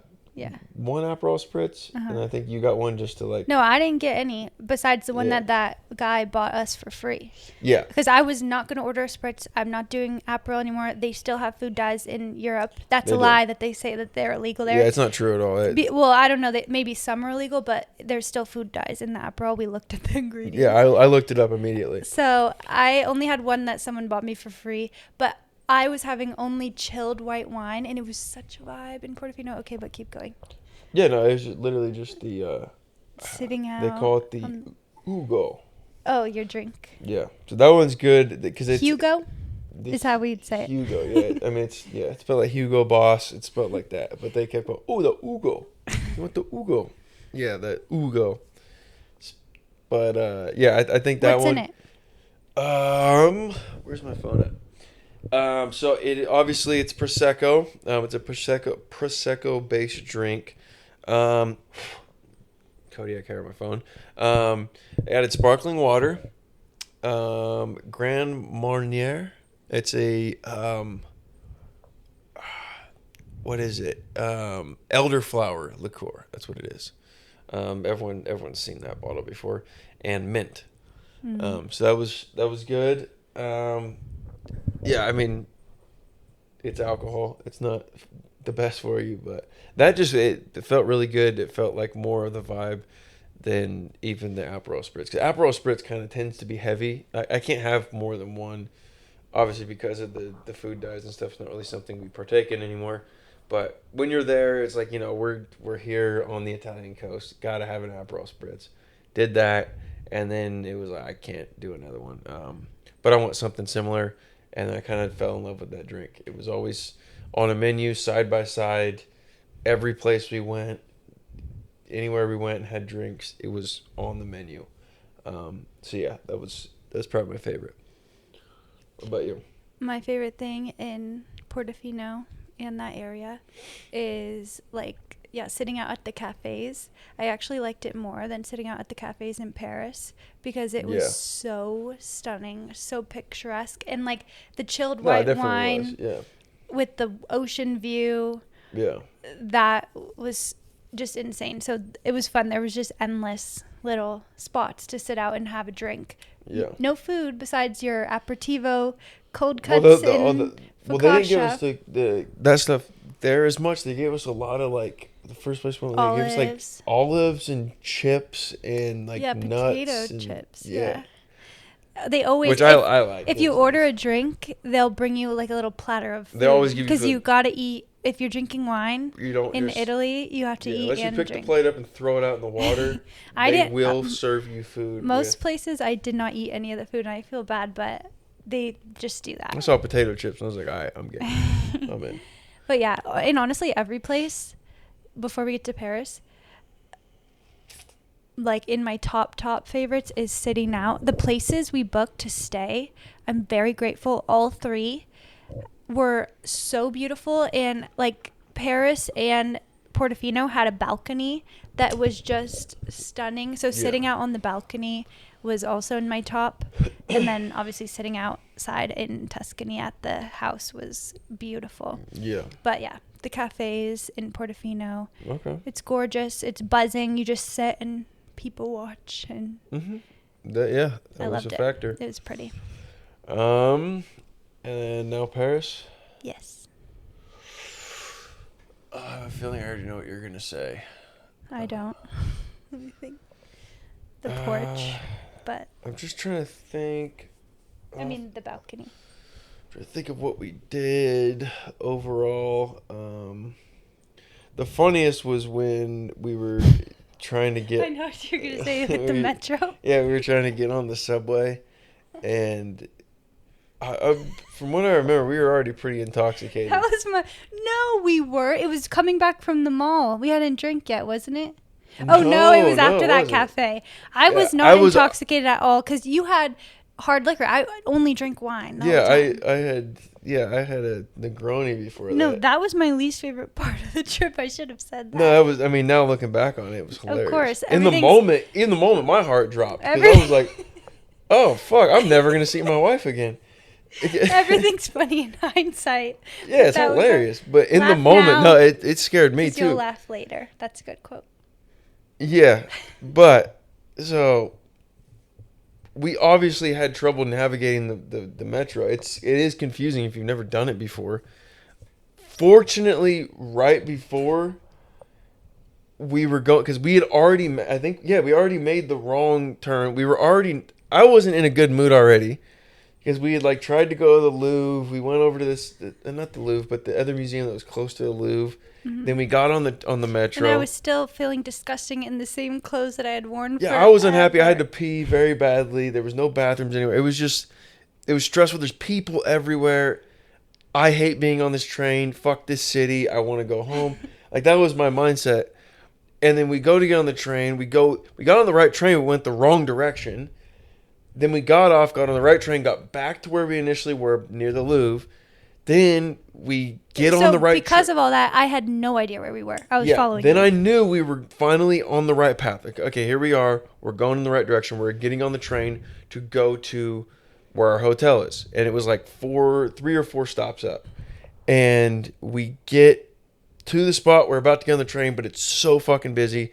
one Aperol spritz, and I think you got one just to like... No, I didn't get any besides the one that guy bought us for free. Yeah. Because I was not going to order a spritz. I'm not doing Aperol anymore. They still have food dyes in Europe. That's a lie that they say that they're illegal there. Yeah, it's not true at all. Well, I don't know. Maybe some are illegal, but there's still food dyes in the Aperol. We looked at the ingredients. Yeah, I looked it up immediately. So I only had one that someone bought me for free, but I was having only chilled white wine, and it was such a vibe in Portofino. Okay, but keep going. Yeah, no, it was literally just the Sitting out. they call it the Ugo. Oh, your drink. Yeah, so that one's good because it's Hugo is how we'd say it. Hugo. Yeah, I mean it's spelled like Hugo Boss. It's spelled like that, but they kept going. Oh, the Ugo. You want the Ugo? Yeah, the Ugo. But yeah, I think that What's one. in it? Where's my phone at? So it obviously it's prosecco. It's a prosecco based drink. Cody, I carry my phone. Added sparkling water. Grand Marnier. It's a what is it? Elderflower liqueur. That's what it is. Everyone's seen that bottle before, and mint. So that was good. Yeah, I mean, it's alcohol. It's not the best for you, but that just it felt really good. It felt like more of the vibe than even the Aperol Spritz. Because Aperol Spritz kind of tends to be heavy. I can't have more than one, obviously because of the food dyes and stuff. It's not really something we partake in anymore. But when you're there, it's like, we're here on the Italian coast. Got to have an Aperol Spritz. Did that, and then it was like, I can't do another one. But I want something similar, and I kind of fell in love with that drink. It was always on a menu, side by side. Every place we went, anywhere we went and had drinks, it was on the menu. So yeah, that's probably my favorite. What about you? My favorite thing in Portofino and that area is sitting out at the cafes. I actually liked it more than sitting out at the cafes in Paris because it was so stunning, so picturesque, and like the chilled white wine with the ocean view. Yeah. That was just insane. So it was fun. There was just endless little spots to sit out and have a drink. Yeah. No food besides your aperitivo, cold cuts, and well, they didn't give us that stuff there as much. They gave us a lot of the first place when they gave us olives and chips and nuts. Potato chips. Yeah. They always, which I like. If you order a drink, they'll bring you like a little platter of food. They always give you because you gotta eat. If you're drinking wine in Italy, you have to eat and drink. Unless you pick the plate up and throw it out in the water, they will serve you food. Most places, I did not eat any of the food, and I feel bad, but they just do that. I saw potato chips, and I was like, all right, I'm good. I'm in. But yeah, and honestly, every place, before we get to Paris, like in my top favorites is sitting out. The places we booked to stay, I'm very grateful. All three were so beautiful, and like Paris and Portofino had a balcony that was just stunning. So sitting out on the balcony was also in my top, and then obviously sitting outside in Tuscany at the house was beautiful. Yeah. But yeah, the cafes in Portofino. Okay. It's gorgeous. It's buzzing. You just sit and people watch, and that was a factor. It was pretty. And now Paris? Yes. I have a feeling I already know what you're going to say. I don't. Let me think. The porch, but... I'm just trying to think... the balcony. Trying to think of what we did overall. The funniest was when we were trying to get... I know what you're going to say with the metro. Yeah, we were trying to get on the subway, and... from what I remember, we were already pretty intoxicated. That was No, we were. It was coming back from the mall. We hadn't drank yet, wasn't it? No, it was after that cafe. I was not intoxicated at all because you had hard liquor. I only drink wine. I had a Negroni before that. No, that was my least favorite part of the trip. I should have said that. No, that was. I mean, now looking back on it, it was hilarious. Of course, in the moment, my heart dropped because I was like, "Oh fuck, I'm never gonna see my wife again." Everything's funny in hindsight. Yeah, it's hilarious. But in the moment, no, it scared me too. You'll laugh later. That's a good quote. Yeah, but so we obviously had trouble navigating the metro. It is confusing if you've never done it before. Fortunately, right before we were going, because we had already, we already made the wrong turn. I wasn't in a good mood already. because we had like tried to go to the Louvre. We went over to this, not the Louvre, but the other museum that was close to the Louvre. Mm-hmm. Then we got on the metro. And I was still feeling disgusting in the same clothes that I had worn. Yeah, I was unhappy. I had to pee very badly. There was no bathrooms anywhere. It was stressful. There's people everywhere. I hate being on this train. Fuck this city. I want to go home. Like, that was my mindset. And then we go to get on the train. We got on the right train. We went the wrong direction. Then we got off, got on the right train, got back to where we initially were, near the Louvre. Then we get on the right train. Because of all that, I had no idea where we were. I was following Then you. I knew we were finally on the right path. Like, okay, here we are. We're going in the right direction. We're getting on the train to go to where our hotel is. And it was like 3 or 4 stops up. And we get to the spot. We're about to get on the train, but it's so fucking busy.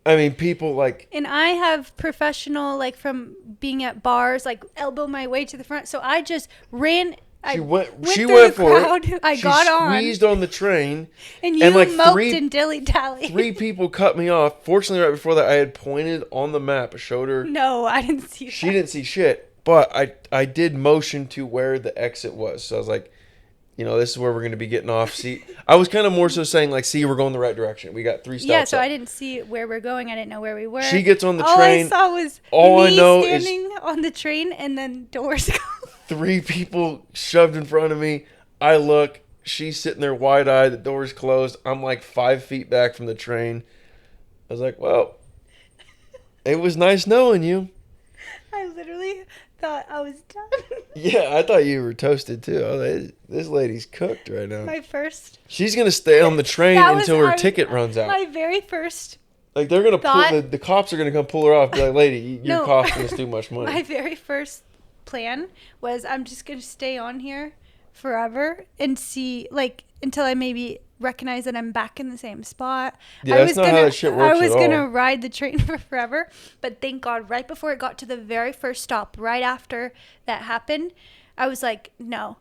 I mean, people like... And I have professional, like, from being at bars, like, elbow my way to the front. So I just ran... She went through the for crowd. it. I got on. She squeezed on the train. And you like moped and dilly-dallied. 3 people cut me off. Fortunately, right before that, I had pointed on the map. I showed her. No, I didn't see that. She didn't see shit. But I did motion to where the exit was. So I was like, this is where we're going to be getting off. See, I was kind of more so saying, like, see, we're going the right direction. We got 3 stops Yeah, so up. I didn't see where we're going. I didn't know where we were. She gets on the All train. I saw was me standing on the train and then doors go. 3 people shoved in front of me. I look. She's sitting there wide-eyed. The door's closed. I'm like 5 feet back from the train. I was like, well, it was nice knowing you. I literally thought I was done. Yeah, I thought you were toasted too. I was like, this lady's cooked right now. My first. She's going to stay on the train until her ticket runs out. My very first. Like, they're going to pull, the cops are going to come pull her off. Be like, lady, you're costing us too much money. My very first plan was I'm just going to stay on here forever and see, like, until I maybe recognize that I'm back in the same spot. Yeah, that's not how that shit works. I was going to ride the train for forever, but thank God, right before it got to the very first stop, right after that happened, I was like, no,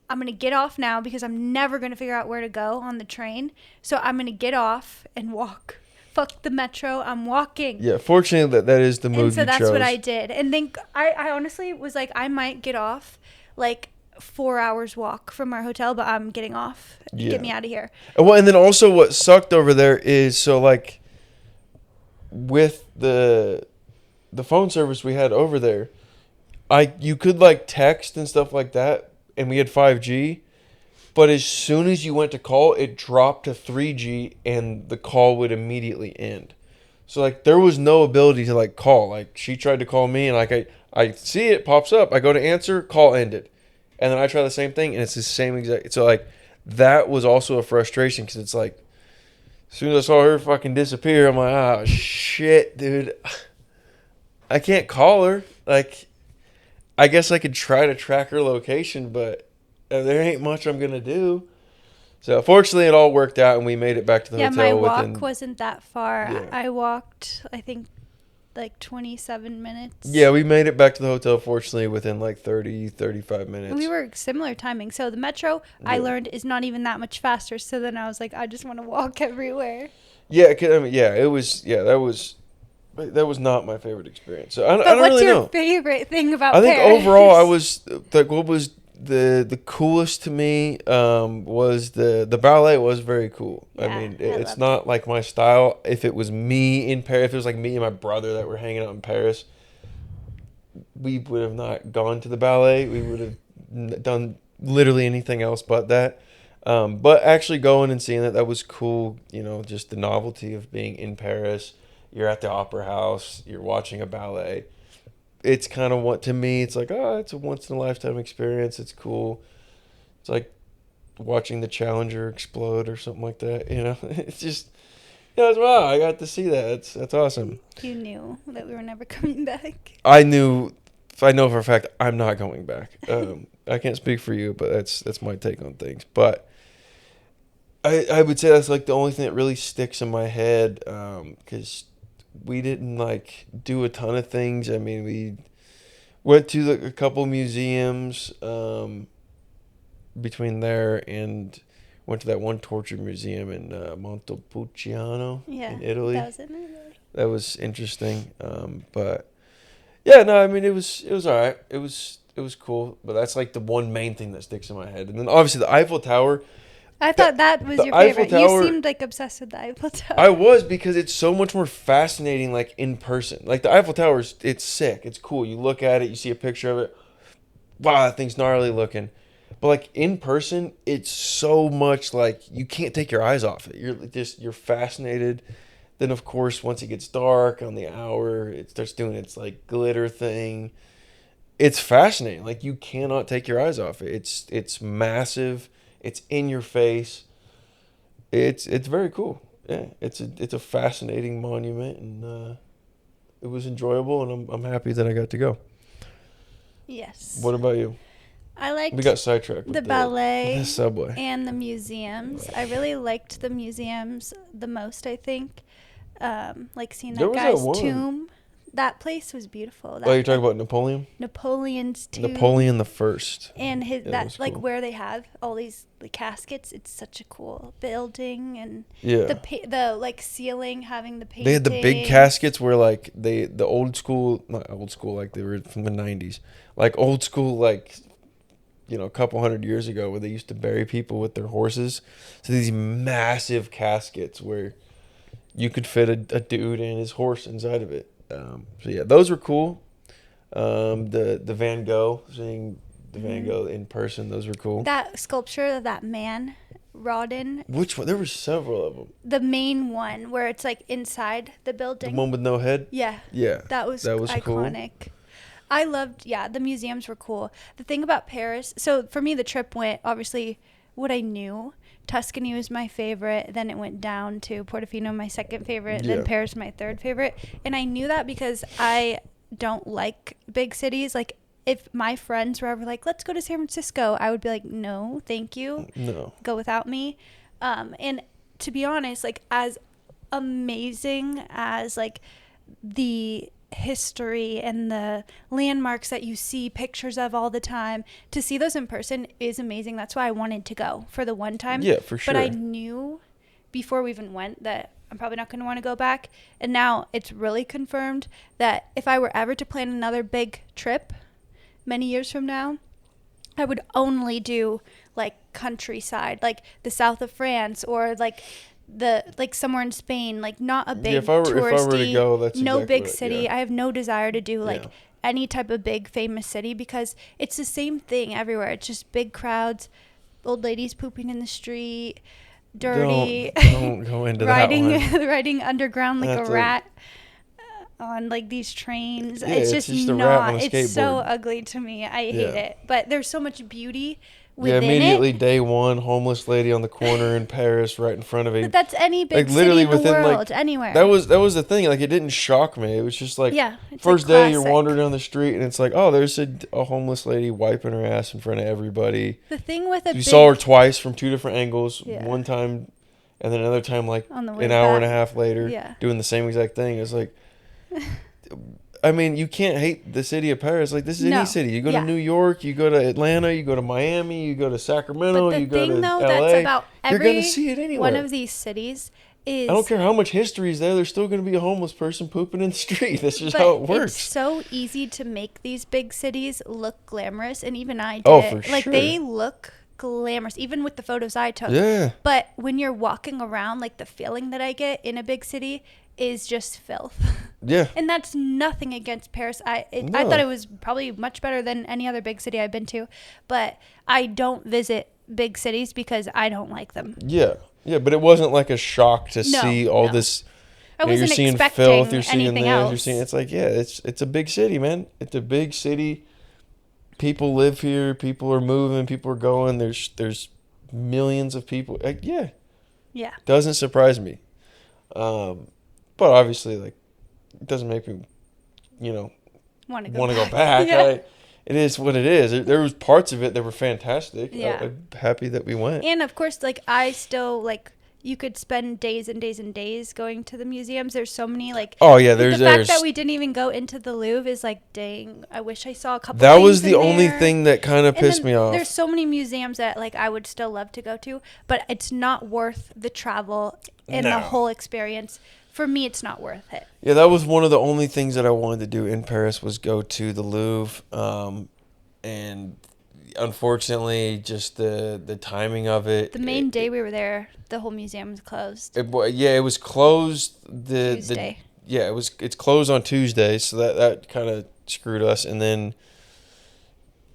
I'm going to get off now because I'm never going to figure out where to go on the train. So I'm going to get off and walk. Fuck the metro, I'm walking. Yeah, fortunately that is the mood you chose. And so that's what I did. And then I honestly was like, I might get off like 4 hours walk from our hotel, but I'm getting off. Yeah. Get me out of here. Well, and then also what sucked over there is, so like with the phone service we had over there, you could like text and stuff like that, and we had 5G. But as soon as you went to call, it dropped to 3G and the call would immediately end. So, like, there was no ability to, like, call. Like, she tried to call me and, like, I see it pops up. I go to answer, call ended. And then I try the same thing and it's the same exact. So, like, that was also a frustration because it's like, as soon as I saw her fucking disappear, I'm like, oh, shit, dude. I can't call her. Like, I guess I could try to track her location, but there ain't much I'm going to do. So, fortunately, it all worked out, and we made it back to the hotel. Yeah, my walk wasn't that far. Yeah. I walked, I think, like 27 minutes. Yeah, we made it back to the hotel, fortunately, within like 30, 35 minutes. We were similar timing. So, the metro, I learned, is not even that much faster. So, then I was like, I just want to walk everywhere. Yeah, that was not my favorite experience. So, I don't really know. What's your favorite thing about Paris? I think overall, I was, like, what was the coolest to me was the ballet was very cool. Yeah, I mean, it's not like my style. If it was me in Paris, if it was like me and my brother that were hanging out in Paris, we would have not gone to the ballet. We would have done literally anything else but that. But actually going and seeing that was cool. Just the novelty of being in Paris. You're at the opera house. You're watching a ballet. It's kind of what, to me, it's like, it's a once-in-a-lifetime experience. It's cool. It's like watching the Challenger explode or something like that, It's just, it's, wow, I got to see that. That's awesome. You knew that we were never coming back. I know for a fact I'm not going back. I can't speak for you, but that's my take on things. But I would say that's like the only thing that really sticks in my head, because we didn't like do a ton of things. I mean, we went to a couple museums between there and went to that one torture museum in Montepulciano in Italy. That was in Italy. That was interesting. But yeah, no, I mean, it was all right. It was it was cool, but that's like the one main thing that sticks in my head. And then obviously the Eiffel Tower. I thought that was the your Eiffel favorite. You Tower- seemed like obsessed with the Eiffel Tower. I was, because it's so much more fascinating, like in person. Like the Eiffel Tower, it's sick. It's cool. You look at it, you see a picture of it. Wow, that thing's gnarly looking. But like in person, it's so much like you can't take your eyes off it. You're fascinated. Then of course, once it gets dark on the hour, it starts doing its like glitter thing. It's fascinating. Like you cannot take your eyes off it. It's massive. It's in your face. It's very cool. Yeah, it's a fascinating monument, and it was enjoyable, and I'm happy that I got to go. Yes. What about you? I liked We got sidetracked with the ballet the subway. and the museums. I really liked the museums the most, I think. Like seeing There that was guy's that one. tomb. That place was beautiful. That, Oh, you're talking about Napoleon? Napoleon's tomb. Napoleon the First. And his Yeah, that was like cool. where they have all these caskets. It's such a cool building, and Yeah. the like ceiling having the painting. They had the big caskets where like the old school, not old school, like they were from the 90s. Like old school, like, you know, a couple hundred years ago, where they used to bury people with their horses. So these massive caskets where you could fit a dude and his horse inside of it. So yeah, those were cool. The Van Gogh, seeing the Van Gogh in person, those were cool. That sculpture of that man, Rodin. Which one? There were several of them. The main one where it's like inside the The building. one with no head. Yeah. Yeah, That was cool. iconic. I loved, the museums were cool. The thing about Paris, so for me, the trip went, obviously, what I knew. Tuscany was my favorite. Then it went down to Portofino, my second favorite. Yeah. Then Paris, my third favorite. And I knew that because I don't like big cities. Like, if my friends were ever like, let's go to San Francisco, I would be like, no, thank you. No. Go without me. And to be honest, like, as amazing as, like, the history and the landmarks that you see pictures of all the time, to see those in person is amazing. That's why I wanted to go for the one time. Yeah, for sure. But I knew before we even went that I'm probably not going to want to go back. And now it's really confirmed that if I were ever to plan another big trip many years from now, I would only do like countryside, like the south of France, or like somewhere in Spain, like not a big if I were touristy, to go, that's no exactly big right, city. yeah. I have no desire to do like Yeah. any type of big famous city, because it's the same thing everywhere. It's just big crowds, old ladies pooping in the street, dirty, Don't go into riding that one. riding underground like That's a like- rat on like these trains. Yeah, it's it's just just a rat on not. a It's so skateboard. ugly to me. I hate Yeah. it. But there's so much beauty Yeah, within immediately it. day one, homeless lady on the corner in Paris, right in front of But a. that's any big Like, literally city in the within, like, world, anywhere. That was the thing. Like, it didn't shock me. It was just like, Yeah, it's, first like, day you're classic. wandering down the street and it's like, oh, there's a homeless lady wiping her ass in front of everybody. The thing with a We big, saw her twice from two different angles. Yeah. One time, and then another time like On the way an hour and a back. half later, Yeah. doing the same exact thing. It's like, I mean, you can't hate the city of Paris. Like, this is No. any city. You go Yeah. to New York, you go to Atlanta, you go to Miami, you go to Sacramento, but you the go to thing though LA. that's about You're every gonna see it anywhere. one of these cities is, I don't care how much history is there. There's still going to be a homeless person pooping in the street. That's just but how it works. it's so easy to make these big cities look glamorous, and even I did. Oh, for Like sure. they look glamorous, even with the photos I took. Yeah. But when you're walking around, like the feeling that I get in a big city is just filth. Yeah. And that's nothing against Paris. I No. thought it was probably much better than any other big city I've been to, but I don't visit big cities because I don't like them. Yeah. Yeah, but it wasn't like a shock to No, see all no. this. I You're wasn't seeing expecting filth. You're seeing anything this. else. You're seeing. It's like, yeah, it's a big city, man. It's a big city. People live here. People are moving. People are going. There's millions of people. Like, yeah, Yeah. doesn't surprise me. But obviously, like, it doesn't make me, Want to want to go back. Yeah. It is what it is. There was parts of it that were fantastic. Yeah. I'm happy that we went. And of course, like I still like, you could spend days and days and days going to the museums. There's so many like. Oh yeah, Like, there's the fact there's that we didn't even go into the Louvre is like, dang, I wish I saw a couple. that was things the in only there. thing that kind of And pissed then me off. There's so many museums that like I would still love to go to, but it's not worth the travel and No. the whole experience. For me, it's not worth it. Yeah, that was one of the only things that I wanted to do in Paris was go to the Louvre. and unfortunately, just the timing of it. The main day we were there, the whole museum was closed. It was closed Tuesday. It's closed on Tuesday, so that kind of screwed us. And then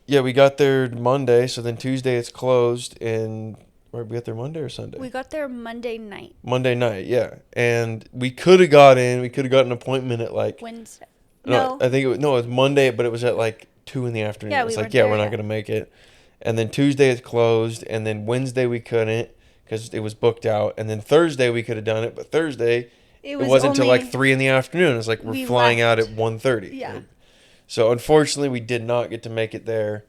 we got there Monday, so then Tuesday it's closed, and or we got there Monday or Sunday? We got there Monday night. Monday night, yeah. And we could have got an appointment at like Wednesday. No, I think it was Monday, but it was at like 2 in the afternoon. Yeah, it's we like, we're not going to make it. And then Tuesday it's closed, and then Wednesday we couldn't because it was booked out. And then Thursday we could have done it, but Thursday it wasn't until like 3 in the afternoon. It's like we're flying out at 1:30. Yeah. So unfortunately we did not get to make it there.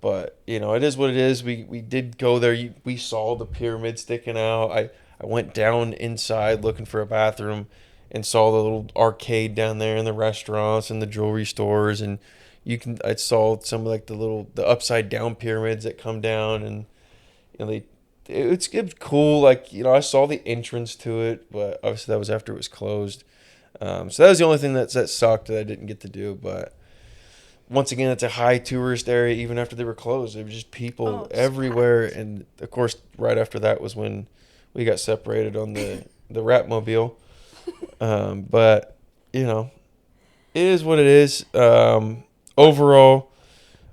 But it is what it is. We did go there. We saw the pyramid sticking out. I went down inside looking for a bathroom and saw the little arcade down there and the restaurants and the jewelry stores, and I saw some of like the upside down pyramids that come down, and it's cool. Like, I saw the entrance to it, but obviously that was after it was closed. So that was the only thing that sucked that I didn't get to do. But once again, it's a high tourist area. Even after they were closed, there was just people everywhere. Packed. And of course, right after that was when we got separated on the Ratmobile. But it is what it is. Overall,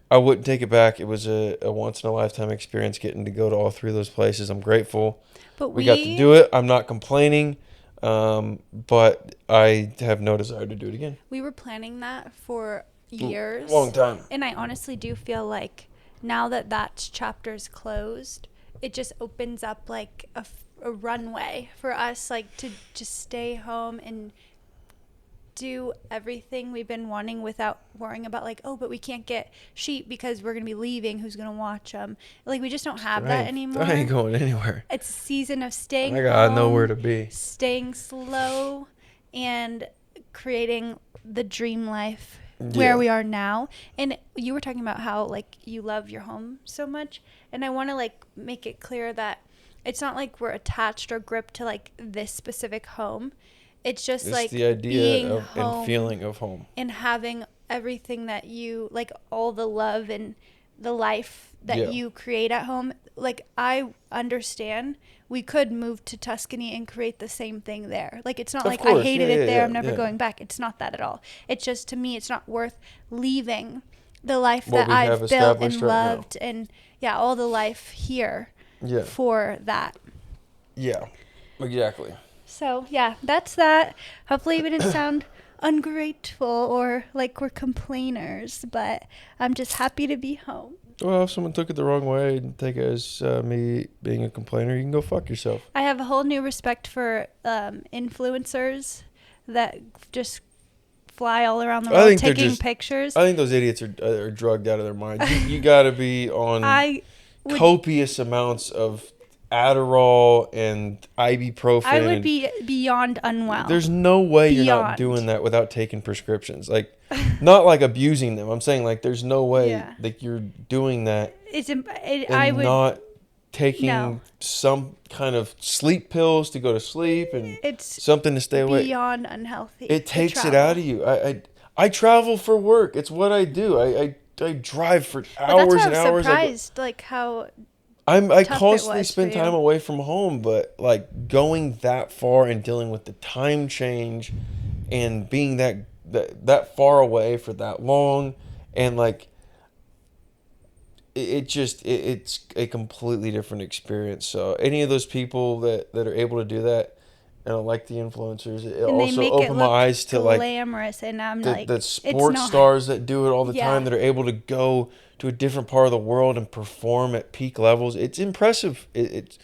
I wouldn't take it back. It was a once in a lifetime experience getting to go to all 3 of those places. I'm grateful. But we got to do it. I'm not complaining. But I have no desire to do it again. We were planning that for years. Long time. And I honestly do feel like now that chapter's closed, it just opens up like a runway for us, like, to just stay home and do everything we've been wanting without worrying about like, but we can't get sheep because we're going to be leaving. Who's going to watch them? Like, we just don't have that anymore. I ain't going anywhere. It's a season of staying home. I got nowhere to be. Staying slow and creating the dream life where we are now. And you were talking about how like you love your home so much. And I want to like make it clear that it's not like we're attached or gripped to like this specific home. It's just like the idea being of home and feeling of home and having everything that you like, all the love and the life that you create at home. Like, I understand we could move to Tuscany and create the same thing there. Like, it's not like I hated it there. I'm never going back. It's not that at all. It's just, to me, it's not worth leaving the life that I've built and loved and all the life here for that. Yeah, exactly. So, that's that. Hopefully we didn't sound ungrateful or like we're complainers, but I'm just happy to be home. Well, if someone took it the wrong way and take it as me being a complainer, you can go fuck yourself. I have a whole new respect for influencers that just fly all around the world taking pictures. I think those idiots are drugged out of their mind. You got to be on copious amounts of Adderall and ibuprofen. I would be beyond unwell. There's no way you're not doing that without taking prescriptions. Like, not like abusing them. I'm saying like there's no way that you're doing that. Not taking some kind of sleep pills to go to sleep and it's something to stay awake. Beyond unhealthy. It takes it out of you. I travel for work. It's what I do. I drive for hours and hours. I'm surprised like how I constantly spend time away from home, but like going that far and dealing with the time change and being that far away for that long, and like it's a completely different experience. So any of those people that are able to do that, and I like the influencers, it also opened my eyes to like glamorous, and I'm like the sports stars that do it all the time, that are able to go to a different part of the world and perform at peak levels. It's impressive. It's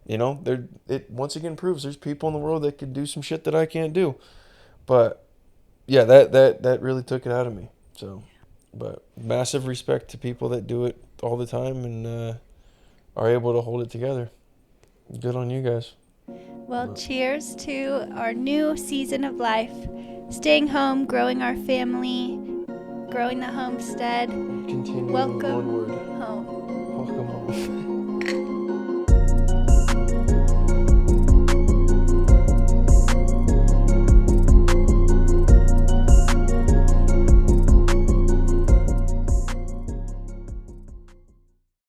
it once again proves there's people in the world that can do some shit that I can't do. But yeah, that really took it out of me. So, but massive respect to people that do it all the time and are able to hold it together. Good on you guys. Well, cheers to our new season of life. Staying home, growing our family, growing the homestead. Continuing Welcome onward. home. Welcome home.